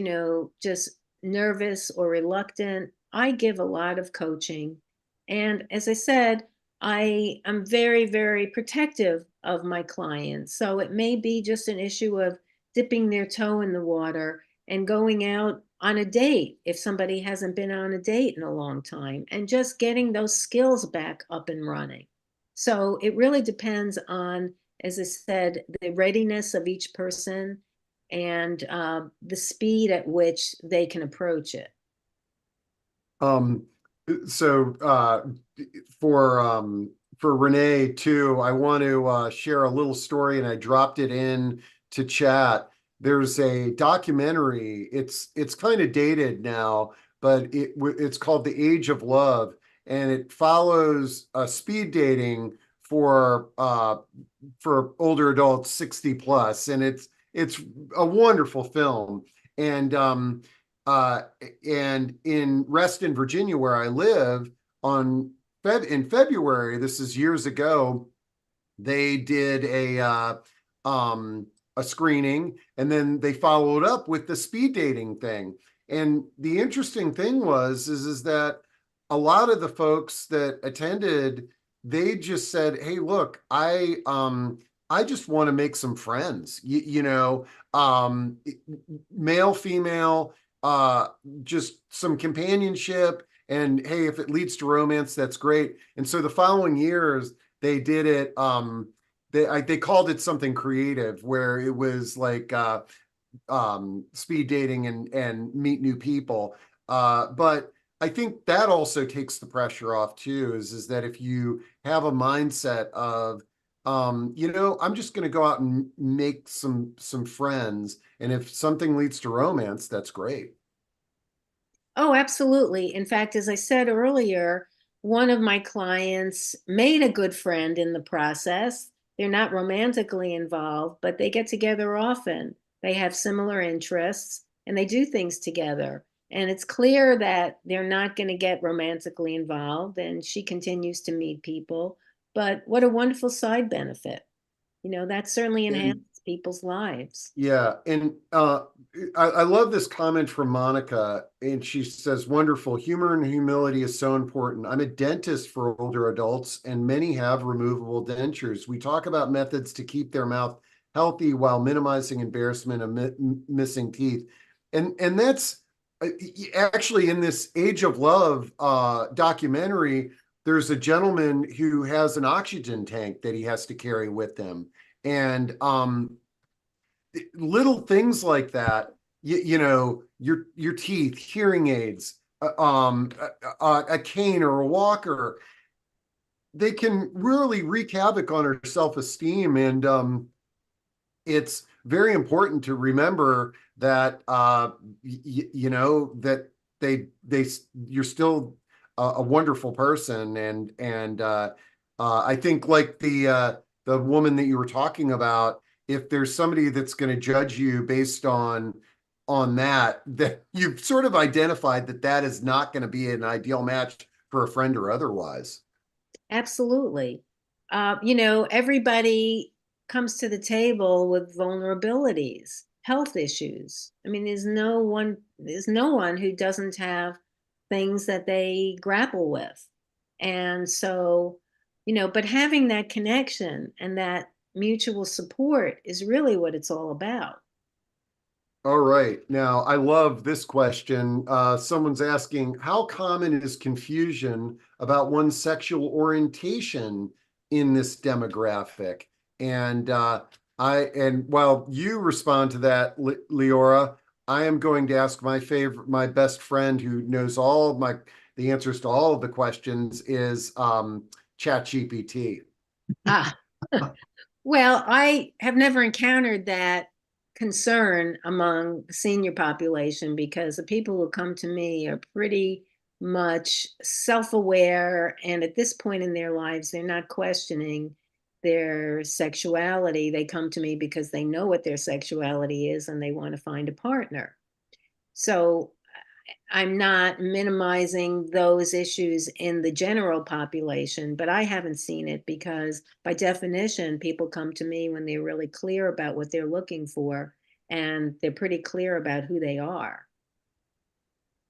just nervous or reluctant, I give a lot of coaching. And as I said, I am very, very protective of my clients. So it may be just an issue of dipping their toe in the water and going out on a date if somebody hasn't been on a date in a long time, and just getting those skills back up and running. So it really depends on, as I said, the readiness of each person and the speed at which they can approach it. So for Renee too, I want to share a little story, and I dropped it in to chat. There's a documentary. It's kind of dated now, but it's called The Age of Love, and it follows speed dating for older adults 60 plus, and it's a wonderful film. And and in Reston, Virginia, where I live, in February, this is years ago, they did a screening, and then they followed up with the speed dating thing. And the interesting thing is that a lot of the folks that attended, they just said, "Hey, look, I just want to make some friends, male, female, just some companionship. And hey, if it leads to romance, that's great." And so the following years, they did it. They called it something creative, where it was like speed dating and meet new people. But I think that also takes the pressure off too. Is that if you have a mindset of I'm just going to go out and make some friends, and if something leads to romance, that's great. Oh, absolutely. In fact, as I said earlier, one of my clients made a good friend in the process. They're not romantically involved, but they get together often. They have similar interests and they do things together. And it's clear that they're not going to get romantically involved, and she continues to meet people. But what a wonderful side benefit. That certainly And enhances people's lives. yeah, and I love this comment from Monica, and she says, "Wonderful. Humor and humility is so important. I'm a dentist for older adults, and many have removable dentures. We talk about methods to keep their mouth healthy while minimizing embarrassment of missing teeth, and that's actually in this Age of Love documentary. There's a gentleman who has an oxygen tank that he has to carry with him, and little things like that, your teeth, hearing aids, a cane or a walker, they can really wreak havoc on our self-esteem. And it's very important to remember that that they you're still a wonderful person. And I think, like the woman that you were talking about, if there's somebody that's going to judge you based on that you've sort of identified that is not going to be an ideal match for a friend or otherwise. Absolutely. Everybody comes to the table with vulnerabilities, health issues. I mean, there's no one who doesn't have things that they grapple with. And so, but having that connection and that mutual support is really what it's all about. All right. Now, I love this question. Someone's asking, how common is confusion about one's sexual orientation in this demographic? And while you respond to that, Leora, I am going to ask my best friend who knows the answers to all of the questions, is ChatGPT. Ah, well, I have never encountered that concern among the senior population, because the people who come to me are pretty much self-aware, and at this point in their lives, they're not questioning their sexuality. They come to me because they know what their sexuality is and they want to find a partner. So I'm not minimizing those issues in the general population, but I haven't seen it because, by definition, people come to me when they're really clear about what they're looking for, and they're pretty clear about who they are.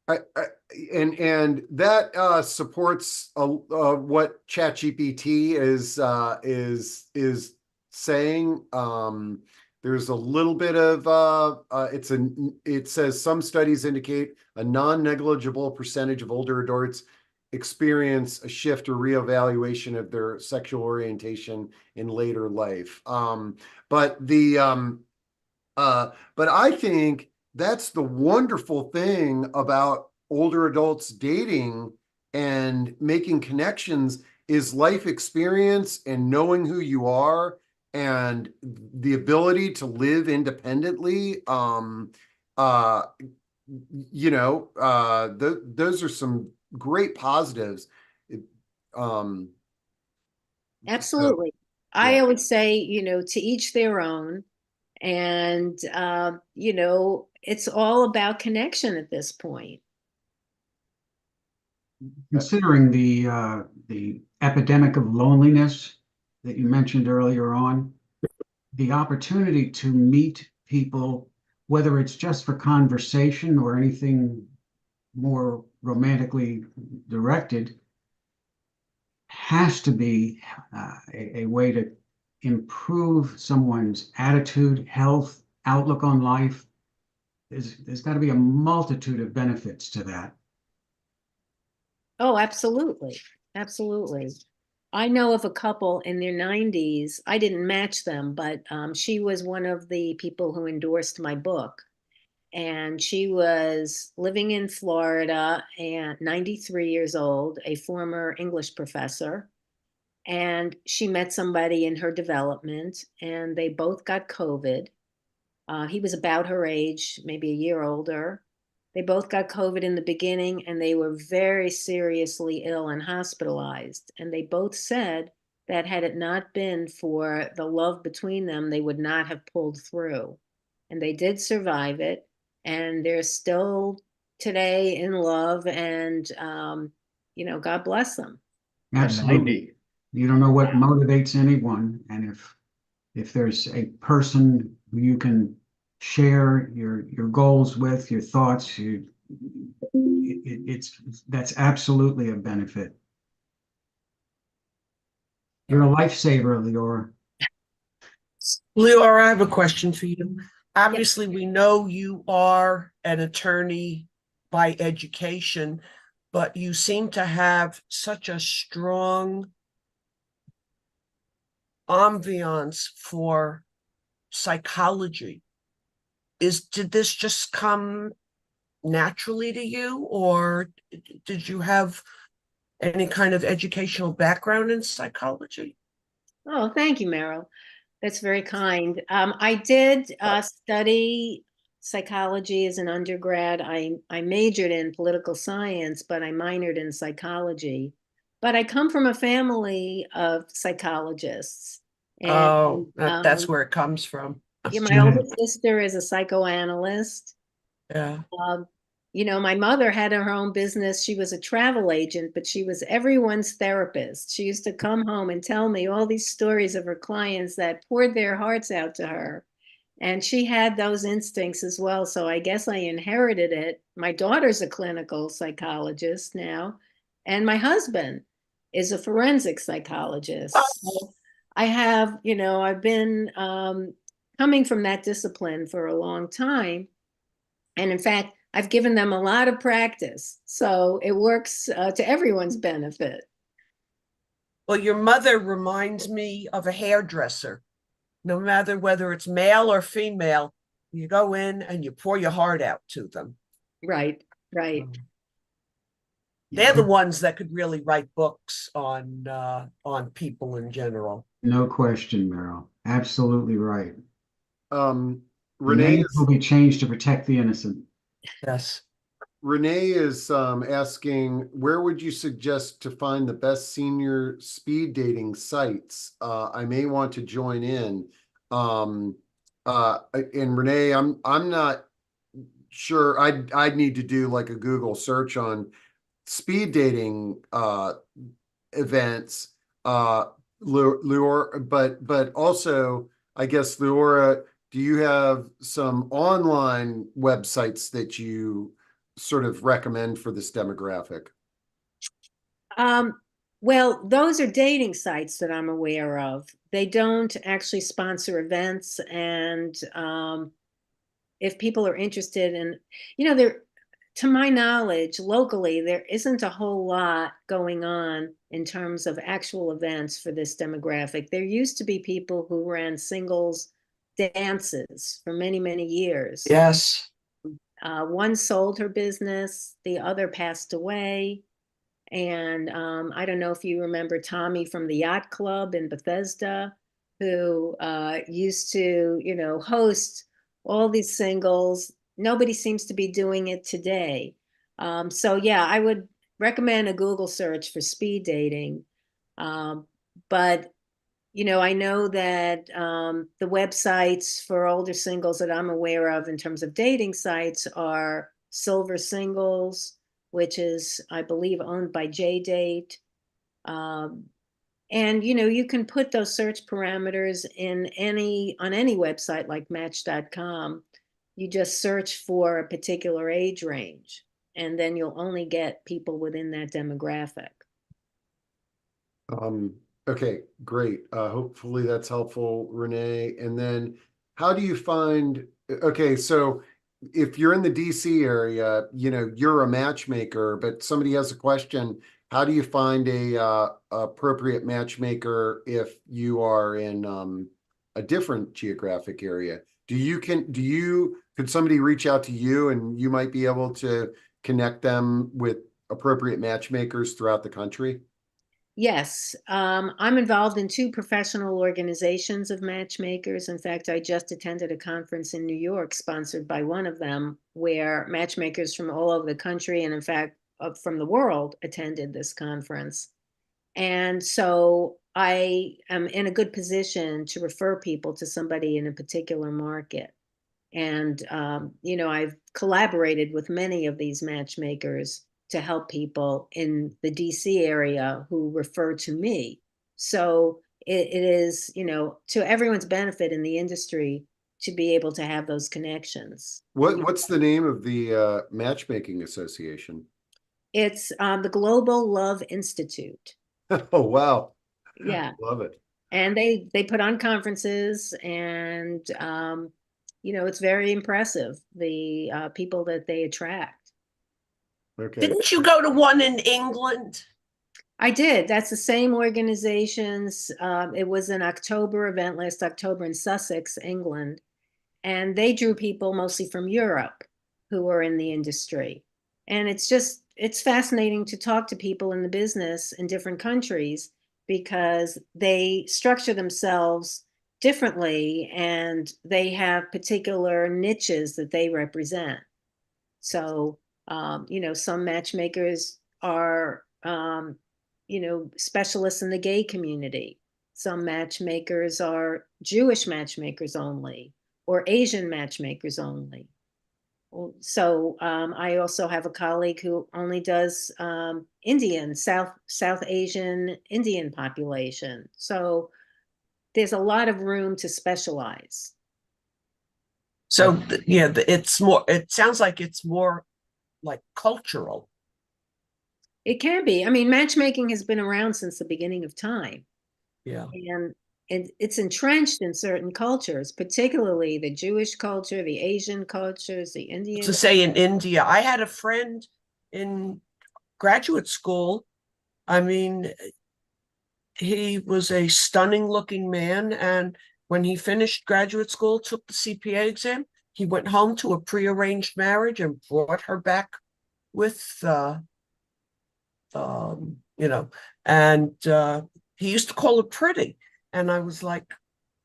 And that supports what ChatGPT is saying. There's a little bit of it says some studies indicate a non-negligible percentage of older adults experience a shift or reevaluation of their sexual orientation in later life. But I think that's the wonderful thing about older adults dating and making connections is life experience and knowing who you are and the ability to live independently. Those are some great positives. It, um, so, Absolutely. I yeah. always say, to each their own. And, it's all about connection at this point. Considering the epidemic of loneliness that you mentioned earlier on, the opportunity to meet people, whether it's just for conversation or anything more romantically directed, has to be a way to improve someone's attitude, health, outlook on life. There's got to be a multitude of benefits to that. Oh, absolutely. Absolutely. I know of a couple in their 90s. I didn't match them, but she was one of the people who endorsed my book. And she was living in Florida and 93 years old, a former English professor. And she met somebody in her development, and they both got COVID. He was about her age, maybe a year older. They both got COVID in the beginning, and they were very seriously ill and hospitalized. And they both said that had it not been for the love between them, they would not have pulled through. And they did survive it. And they're still today in love, and, God bless them. Absolutely. You don't know what motivates anyone, and if there's a person who you can share your goals with, your thoughts, that's absolutely a benefit. You're a lifesaver, Leora. Leora, I have a question for you. Obviously, we know you are an attorney by education, but you seem to have such a strong ambiance for psychology. Did this just come naturally to you, or did you have any kind of educational background in psychology? Oh, thank you, Meryl. That's very kind. I did study psychology as an undergrad. I majored in political science, but I minored in psychology. But I come from a family of psychologists. And Oh, that's where it comes from. yeah, my older sister is a psychoanalyst. Yeah. My mother had her own business. She was a travel agent, but she was everyone's therapist. She used to come home and tell me all these stories of her clients that poured their hearts out to her. And she had those instincts as well. So I guess I inherited it. My daughter's a clinical psychologist now, and my husband is a forensic psychologist. So I have, I've been coming from that discipline for a long time. And in fact, I've given them a lot of practice. So it works to everyone's benefit. Well, your mother reminds me of a hairdresser. No matter whether it's male or female, you go in and you pour your heart out to them. Right, right. They're the ones that could really write books on people in general. No question, Meryl. Absolutely right. Renee will be changed to protect the innocent. Yes. Renee is asking, where would you suggest to find the best senior speed dating sites? I may want to join in. And Renee, I'm not sure. I'd need to do like a Google search on speed dating events. Leora, but also, I guess, Leora, do you have some online websites that you sort of recommend for this demographic? Well, those are dating sites that I'm aware of. They don't actually sponsor events, and if people are interested in, there, to my knowledge, locally, there isn't a whole lot going on in terms of actual events for this demographic. There used to be people who ran singles dances for many, many years. Yes. One sold her business, the other passed away. And I don't know if you remember Tommy from the Yacht Club in Bethesda, who used to, host all these singles. Nobody seems to be doing it today. So yeah, I would recommend a Google search for speed dating. But I know that the websites for older singles that I'm aware of in terms of dating sites are Silver Singles, which is, I believe, owned by JDate. And you can put those search parameters on any website like Match.com. You just search for a particular age range, and then you'll only get people within that demographic. Okay, great. Hopefully that's helpful, Renee. And then how do you find, okay, so if you're in the DC area, you're a matchmaker, but somebody has a question, how do you find a appropriate matchmaker if you are in a different geographic area? Could somebody reach out to you and you might be able to connect them with appropriate matchmakers throughout the country? Yes, I'm involved in two professional organizations of matchmakers. In fact, I just attended a conference in New York sponsored by one of them, where matchmakers from all over the country, and in fact, from the world, attended this conference. And so I am in a good position to refer people to somebody in a particular market. And, I've collaborated with many of these matchmakers to help people in the DC area who refer to me. So it is, to everyone's benefit in the industry to be able to have those connections. What's the name of the matchmaking association? It's the Global Love Institute. Oh, wow. Yeah. Love it. And they put on conferences, and it's very impressive, the people that they attract. Okay. Didn't you go to one in England? I did. That's the same organizations. It was an October event last October in Sussex, England, and they drew people mostly from Europe who were in the industry. And it's fascinating to talk to people in the business in different countries, because they structure themselves differently and they have particular niches that they represent. So, some matchmakers are, specialists in the gay community. Some matchmakers are Jewish matchmakers only, or Asian matchmakers only. So I also have a colleague who only does Indian, South Asian Indian population. So there's a lot of room to specialize. So it sounds like it's more like cultural. It can be. I mean, matchmaking has been around since the beginning of time. Yeah. And it's entrenched in certain cultures, particularly the Jewish culture, the Asian cultures, the Indian. To say in India, I had a friend in graduate school. I mean, he was a stunning looking man. And when he finished graduate school, took the CPA exam, he went home to a prearranged marriage and brought her back with, and he used to call her pretty. And I was like,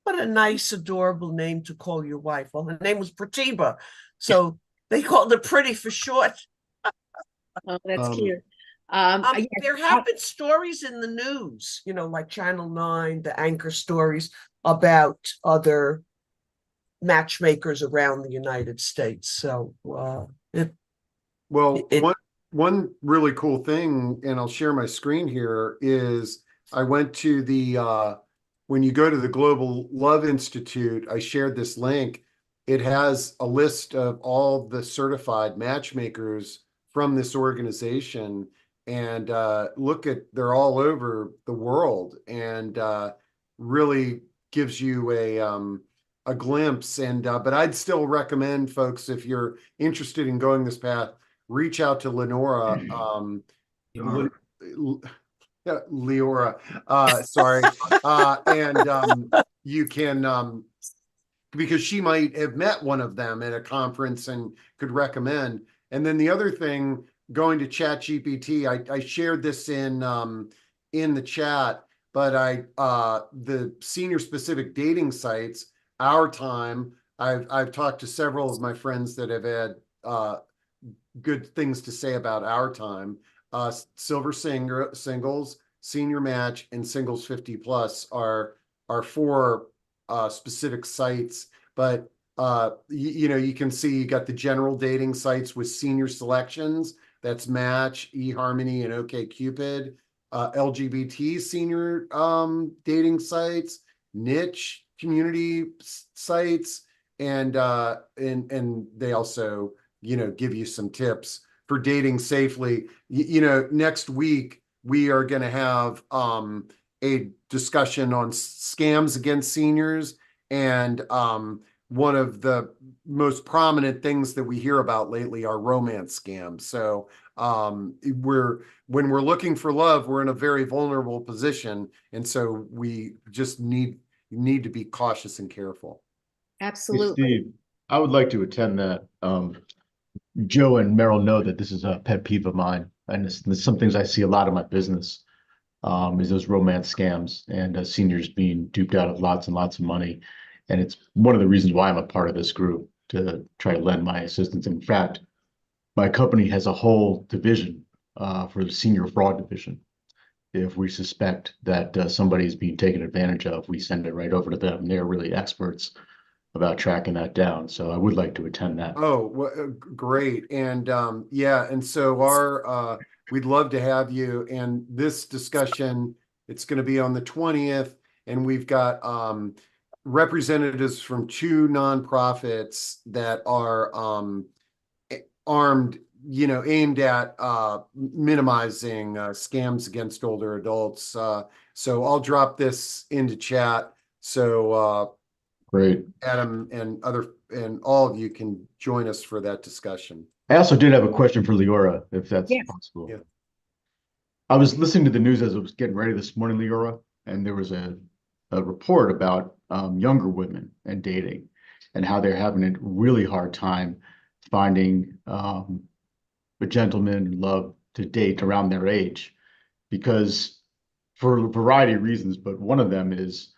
what a nice, adorable name to call your wife. Well, her name was Pratibha. So they called her pretty for short. Oh, that's cute. There have been stories in the news, like Channel 9, the anchor stories about other matchmakers around the United States. So one really cool thing, and I'll share my screen here, is I went to the when you go to the Global Love Institute, I shared this link. It has a list of all the certified matchmakers from this organization. and they're all over the world, and really gives you a glimpse. And but I'd still recommend folks, if you're interested in going this path, reach out to Lenora. Or- Yeah, Leora, sorry. And you can, because she might have met one of them at a conference and could recommend. And then the other thing, going to ChatGPT, I shared this in the chat, but the senior specific dating sites, Our Time, I've talked to several of my friends that have had good things to say about Our Time. Silver Singles, Senior Match, and Singles 50 Plus are four specific sites. But you can see you got the general dating sites with senior selections. That's Match, eHarmony, and OkCupid. LGBT senior dating sites, niche community sites, and they also give you some tips for dating safely. Next week we are going to have a discussion on scams against seniors, and one of the most prominent things that we hear about lately are romance scams. So when we're looking for love, we're in a very vulnerable position, and so we just need to be cautious and careful. Hey, Absolutely. Steve, I would like to attend that. Joe and Merrill know that this is a pet peeve of mine, and it's some things I see a lot in my business, is those romance scams and seniors being duped out of lots and lots of money. And it's one of the reasons why I'm a part of this group, to try to lend my assistance. In fact, my company has a whole division for the senior fraud division. If we suspect that somebody is being taken advantage of, we send it right over to them. They're really experts about tracking that down. So I would like to attend that. Oh, well, great. And yeah, and so we'd love to have you. And this discussion, it's going to be on the 20th, and we've got representatives from two nonprofits that are armed, aimed at minimizing scams against older adults. So I'll drop this into chat. So Great. Adam and all of you can join us for that discussion. I also did have a question for Leora, if that's Yes. possible. Yeah. I was listening to the news as I was getting ready this morning, Leora, and there was a report about younger women and dating, and how they're having a really hard time finding a gentleman in love to date around their age, because for a variety of reasons, but one of them is,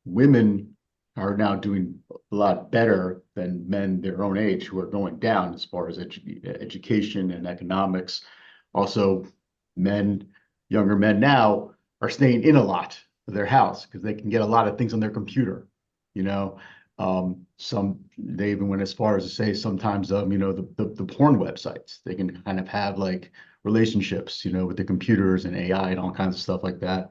women are now doing a lot better than men their own age, who are going down as far as education and economics. Also, younger men now are staying in a lot of their house because they can get a lot of things on their computer. They even went as far as to say sometimes, the porn websites, they can kind of have like relationships, with the computers and AI and all kinds of stuff like that.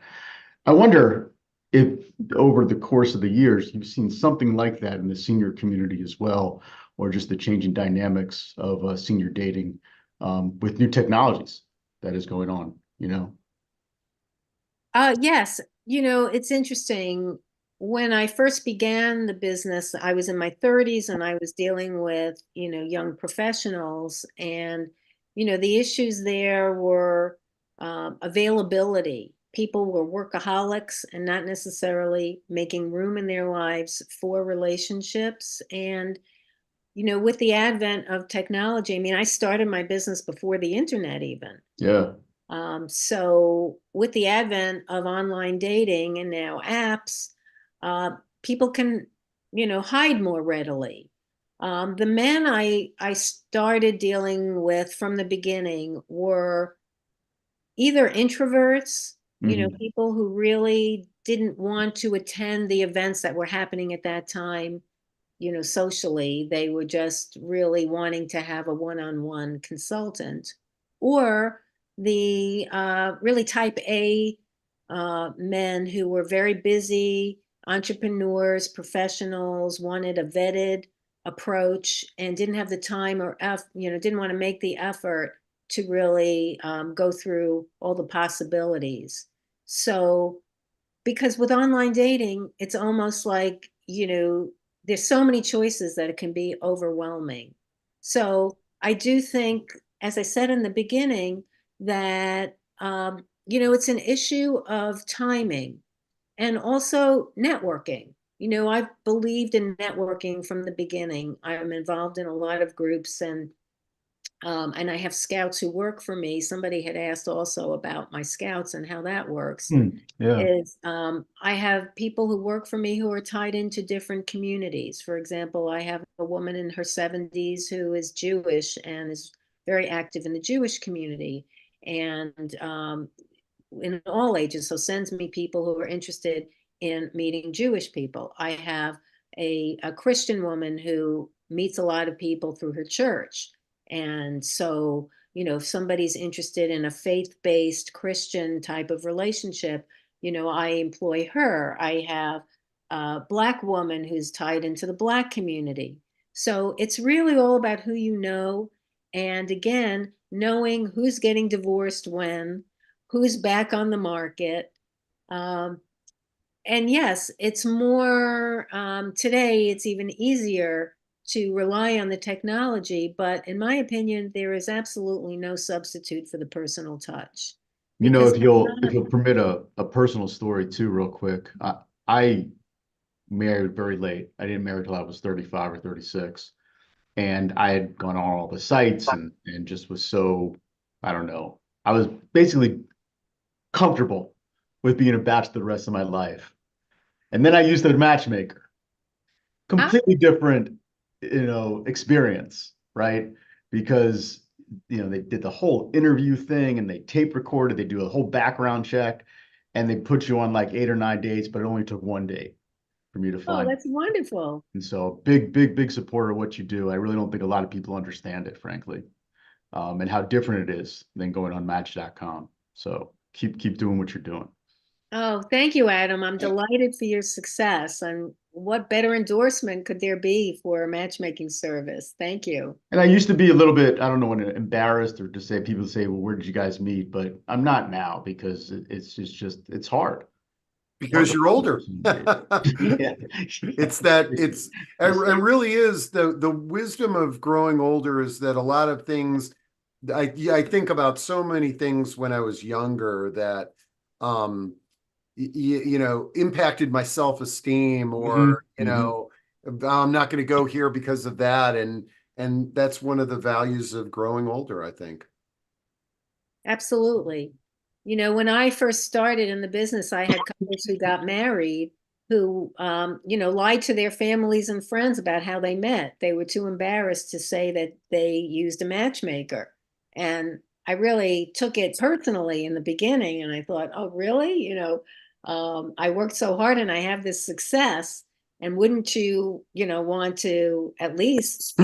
I wonder if over the course of the years, you've seen something like that in the senior community as well, or just the changing dynamics of senior dating with new technologies that is going on, Yes, it's interesting. When I first began the business, I was in my 30s and I was dealing with, young professionals, and, the issues there were availability. People were workaholics and not necessarily making room in their lives for relationships. And, with the advent of technology, I mean, I started my business before the internet even. Yeah. So with the advent of online dating and now apps, people can, hide more readily. The men I started dealing with from the beginning were either introverts, people who really didn't want to attend the events that were happening at that time, socially. They were just really wanting to have a one-on-one consultant, or the really type A men who were very busy, entrepreneurs, professionals, wanted a vetted approach and didn't have the time or didn't want to make the effort to really go through all the possibilities. So, because with online dating, it's almost like, there's so many choices that it can be overwhelming. So I do think, as I said in the beginning, that, it's an issue of timing and also networking. I've believed in networking from the beginning. I'm involved in a lot of groups, and I have scouts who work for me. Somebody had asked also about my scouts and how that works. Yeah. I have people who work for me who are tied into different communities. For example, I have a woman in her 70s who is Jewish and is very active in the Jewish community, and in all ages, so sends me people who are interested in meeting Jewish people. I have a Christian woman who meets a lot of people through her church. And so, if somebody's interested in a faith-based Christian type of relationship, I employ her. I have a Black woman who's tied into the Black community. So it's really all about who you know. And again, knowing who's getting divorced when, who's back on the market. Um, and yes, it's more, today, it's even easier to rely on the technology, but in my opinion, there is absolutely no substitute for the personal touch. Because If you'll permit a personal story too, real quick. I married very late. I didn't marry till I was 35 or 36. And I had gone on all the sites and just was so, I don't know. I was basically comfortable with being a bachelor the rest of my life. And then I used a matchmaker. Completely different, experience, right? Because, they did the whole interview thing and they tape recorded, they do a whole background check, and they put you on like 8 or 9 dates, but it only took one date for me to Oh, find. that's wonderful. And so big supporter of what you do. I really don't think a lot of people understand it, frankly, and how different it is than going on Match.com. So keep doing what you're doing. Oh, thank you, Adam. I'm delighted for your success. And what better endorsement could there be for a matchmaking service? Thank you. And I used to be a little bit, I don't know, when embarrassed or to say people say, well, where did you guys meet? But I'm not now because it's hard. Because you're older. Yeah. It really is the wisdom of growing older is that a lot of things I think about so many things when I was younger that impacted my self-esteem, or I'm not going to go here because of that, and that's one of the values of growing older, I think. Absolutely. When I first started in the business, I had couples who got married who, lied to their families and friends about how they met. They were too embarrassed to say that they used a matchmaker. And I really took it personally in the beginning. And I thought, oh, really? I worked so hard and I have this success. And wouldn't you, want to at least,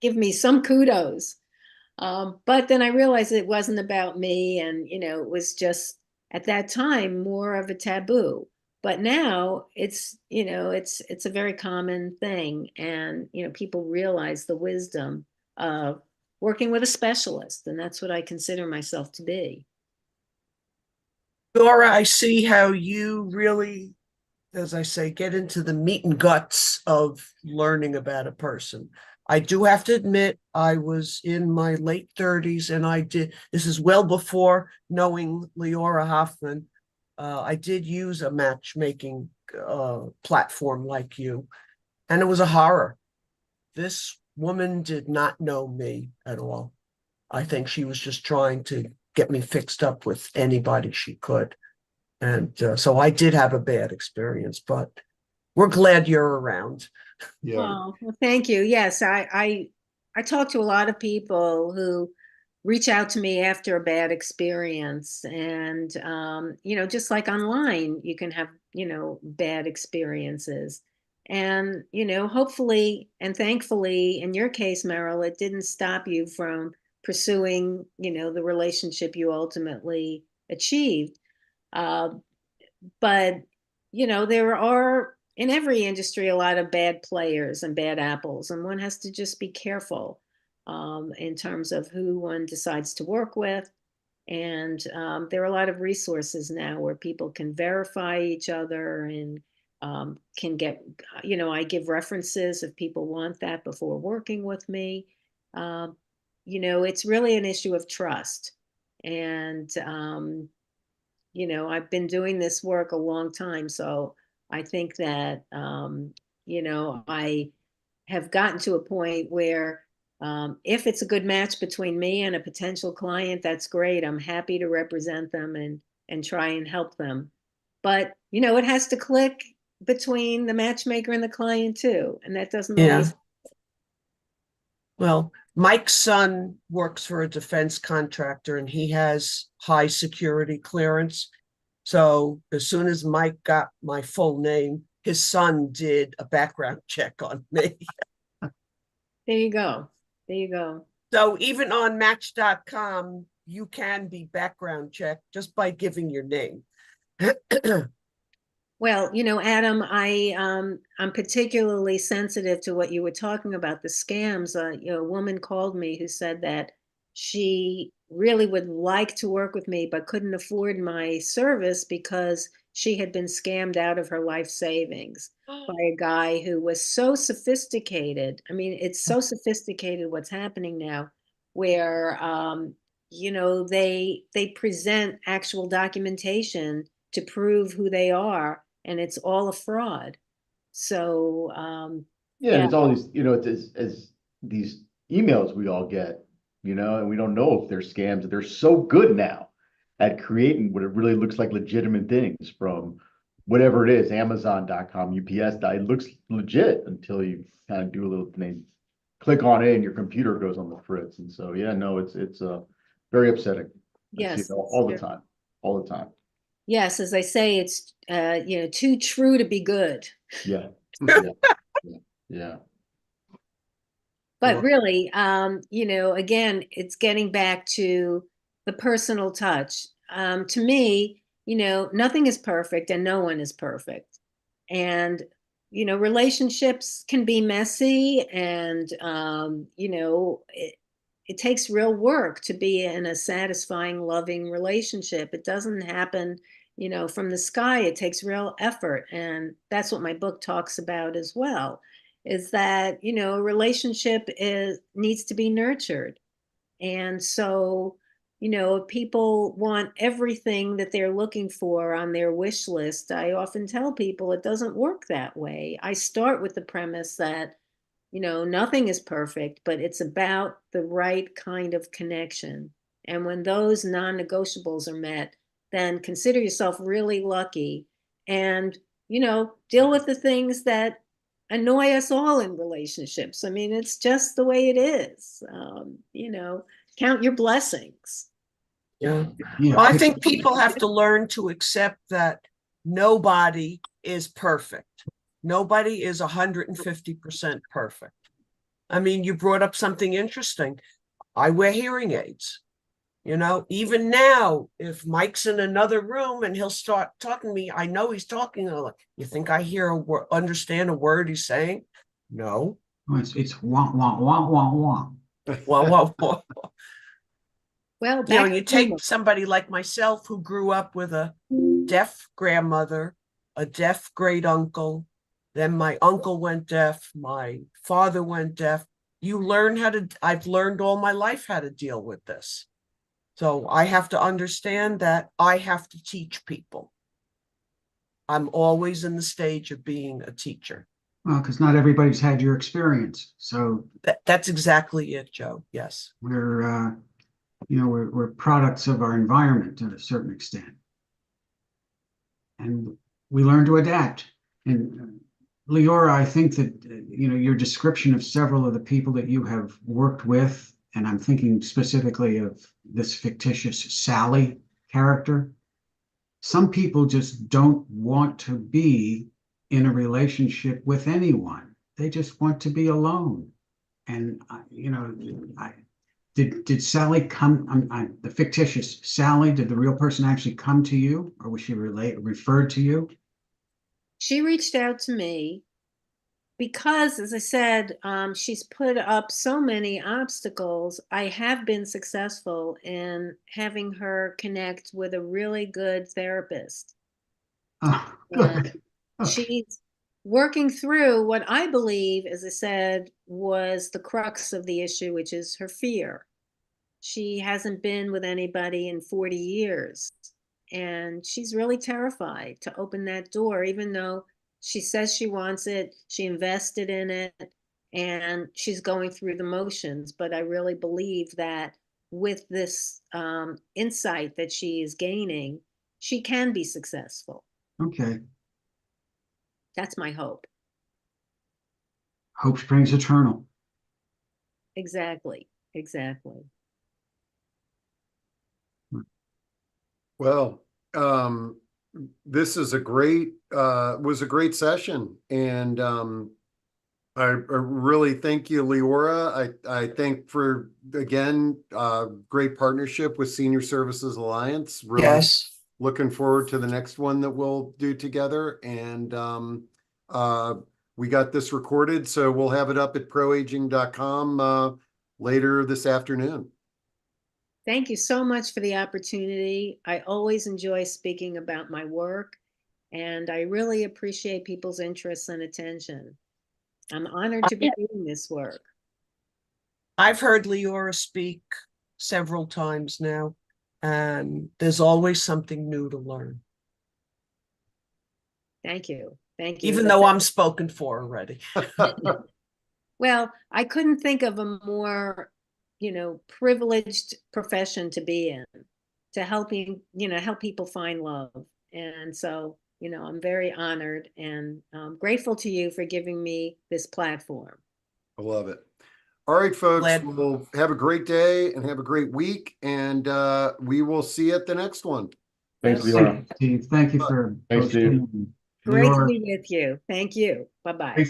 give me some kudos? But then I realized it wasn't about me, and it was just at that time more of a taboo. But now it's a very common thing, and people realize the wisdom of working with a specialist, and that's what I consider myself to be. Laura, I see how you really, as I say, get into the meat and guts of learning about a person. I do have to admit, I was in my late 30s and this is well before knowing Leora Hoffman. I did use a matchmaking platform like you, and it was a horror. This woman did not know me at all. I think she was just trying to get me fixed up with anybody she could. And so I did have a bad experience, but we're glad you're around. Yeah. Oh, well, thank you. Yes, I talk to a lot of people who reach out to me after a bad experience, and just like online, you can have bad experiences, and hopefully and thankfully, in your case, Meryl, it didn't stop you from pursuing the relationship you ultimately achieved. Uh, but there are in every industry a lot of bad players and bad apples, and one has to just be careful. in terms of who one decides to work with. And there are a lot of resources now where people can verify each other and can get, I give references if people want that before working with me. It's really an issue of trust. And, I've been doing this work a long time. So I think that, I have gotten to a point where if it's a good match between me and a potential client, that's great. I'm happy to represent them and try and help them. But, it has to click between the matchmaker and the client too. And that doesn't always. Well, Mike's son works for a defense contractor and he has high security clearance. So as soon as Mike got my full name, his son did a background check on me. There you go. There you go. So even on Match.com, you can be background checked just by giving your name. Well, Adam, I'm particularly sensitive to what you were talking about, the scams. A woman called me who said that she really would like to work with me, but couldn't afford my service because she had been scammed out of her life savings by a guy who was so sophisticated. I mean, it's so sophisticated what's happening now, where they present actual documentation to prove who they are, and it's all a fraud. So yeah, it's all these, it's as these emails we all get, and we don't know if they're scams. They're so good now at creating what it really looks like legitimate things from whatever it is, Amazon.com, UPS. It looks legit until you kind of do a little thing, click on it, and your computer goes on the fritz. And so, yeah, no, it's very upsetting. yes, I see it all the time, all the time. Yes, as I say, it's too true to be good. Yeah, yeah. But really, again, it's getting back to the personal touch. To me, nothing is perfect and no one is perfect. And, relationships can be messy and, it takes real work to be in a satisfying, loving relationship. It doesn't happen, from the sky. It takes real effort. And that's what my book talks about as well, is that, a relationship needs to be nurtured. And so, if people want everything that they're looking for on their wish list, I often tell people it doesn't work that way. I start with the premise that, nothing is perfect, but it's about the right kind of connection. And when those non-negotiables are met, then consider yourself really lucky and, deal with the things that annoy us all in relationships. I mean, it's just the way it is. Count your blessings. Yeah. Yeah, Well, I think people have to learn to accept that nobody is perfect. Nobody is 150% perfect. I mean, you brought up something interesting. I wear hearing aids. Even now, if Mike's in another room and he'll start talking to me, I know he's talking. Like, you think I understand a word he's saying? No. it's wah, wah, wah, wah, wah. Well, Well, you take somebody like myself who grew up with a deaf grandmother, a deaf great uncle, then my uncle went deaf, my father went deaf. I've learned all my life how to deal with this. So I have to understand that I have to teach people. I'm always in the stage of being a teacher. Well, because not everybody's had your experience. So That's exactly it, Joe. Yes. we're products of our environment to a certain extent. And we learn to adapt. And Leora, I think that, your description of several of the people that you have worked with, and I'm thinking specifically of this fictitious Sally character. Some people just don't want to be in a relationship with anyone. They just want to be alone. And, did Sally come, the fictitious Sally, did the real person actually come to you, or was she referred to you? She reached out to me because, as I said, she's put up so many obstacles, I have been successful in having her connect with a really good therapist. Oh, And good. Okay. she's working through what I believe, as I said, was the crux of the issue, which is her fear. She hasn't been with anybody in 40 years, and she's really terrified to open that door, even though she says she wants it, she invested in it, and she's going through the motions. But I really believe that with this insight that she is gaining, she can be successful. Okay. That's my hope. Hope springs eternal. Exactly. Exactly. Well, this is a great was a great session, and I really thank you, Leora. I thank for again great partnership with Senior Services Alliance. Really Yes. looking forward to the next one that we'll do together, and we got this recorded, so we'll have it up at proaging.com later this afternoon. Thank you so much for the opportunity. I always enjoy speaking about my work, and I really appreciate people's interest and attention. I'm honored to be doing this work. I've heard Leora speak several times now, and there's always something new to learn, Thank you. Thank you. even though I'm spoken for already. Well, I couldn't think of a more, privileged profession to be in, to helping, help people find love. And so, I'm very honored and grateful to you for giving me this platform. I love it. All right, folks, Glad- we'll have a great day and have a great week, and we will see you at the next one. Thanks, Yes. Leora. Steve, thank you for Thanks, Steve. hosting. Great to Leora, be with you. Thank you. Bye-bye.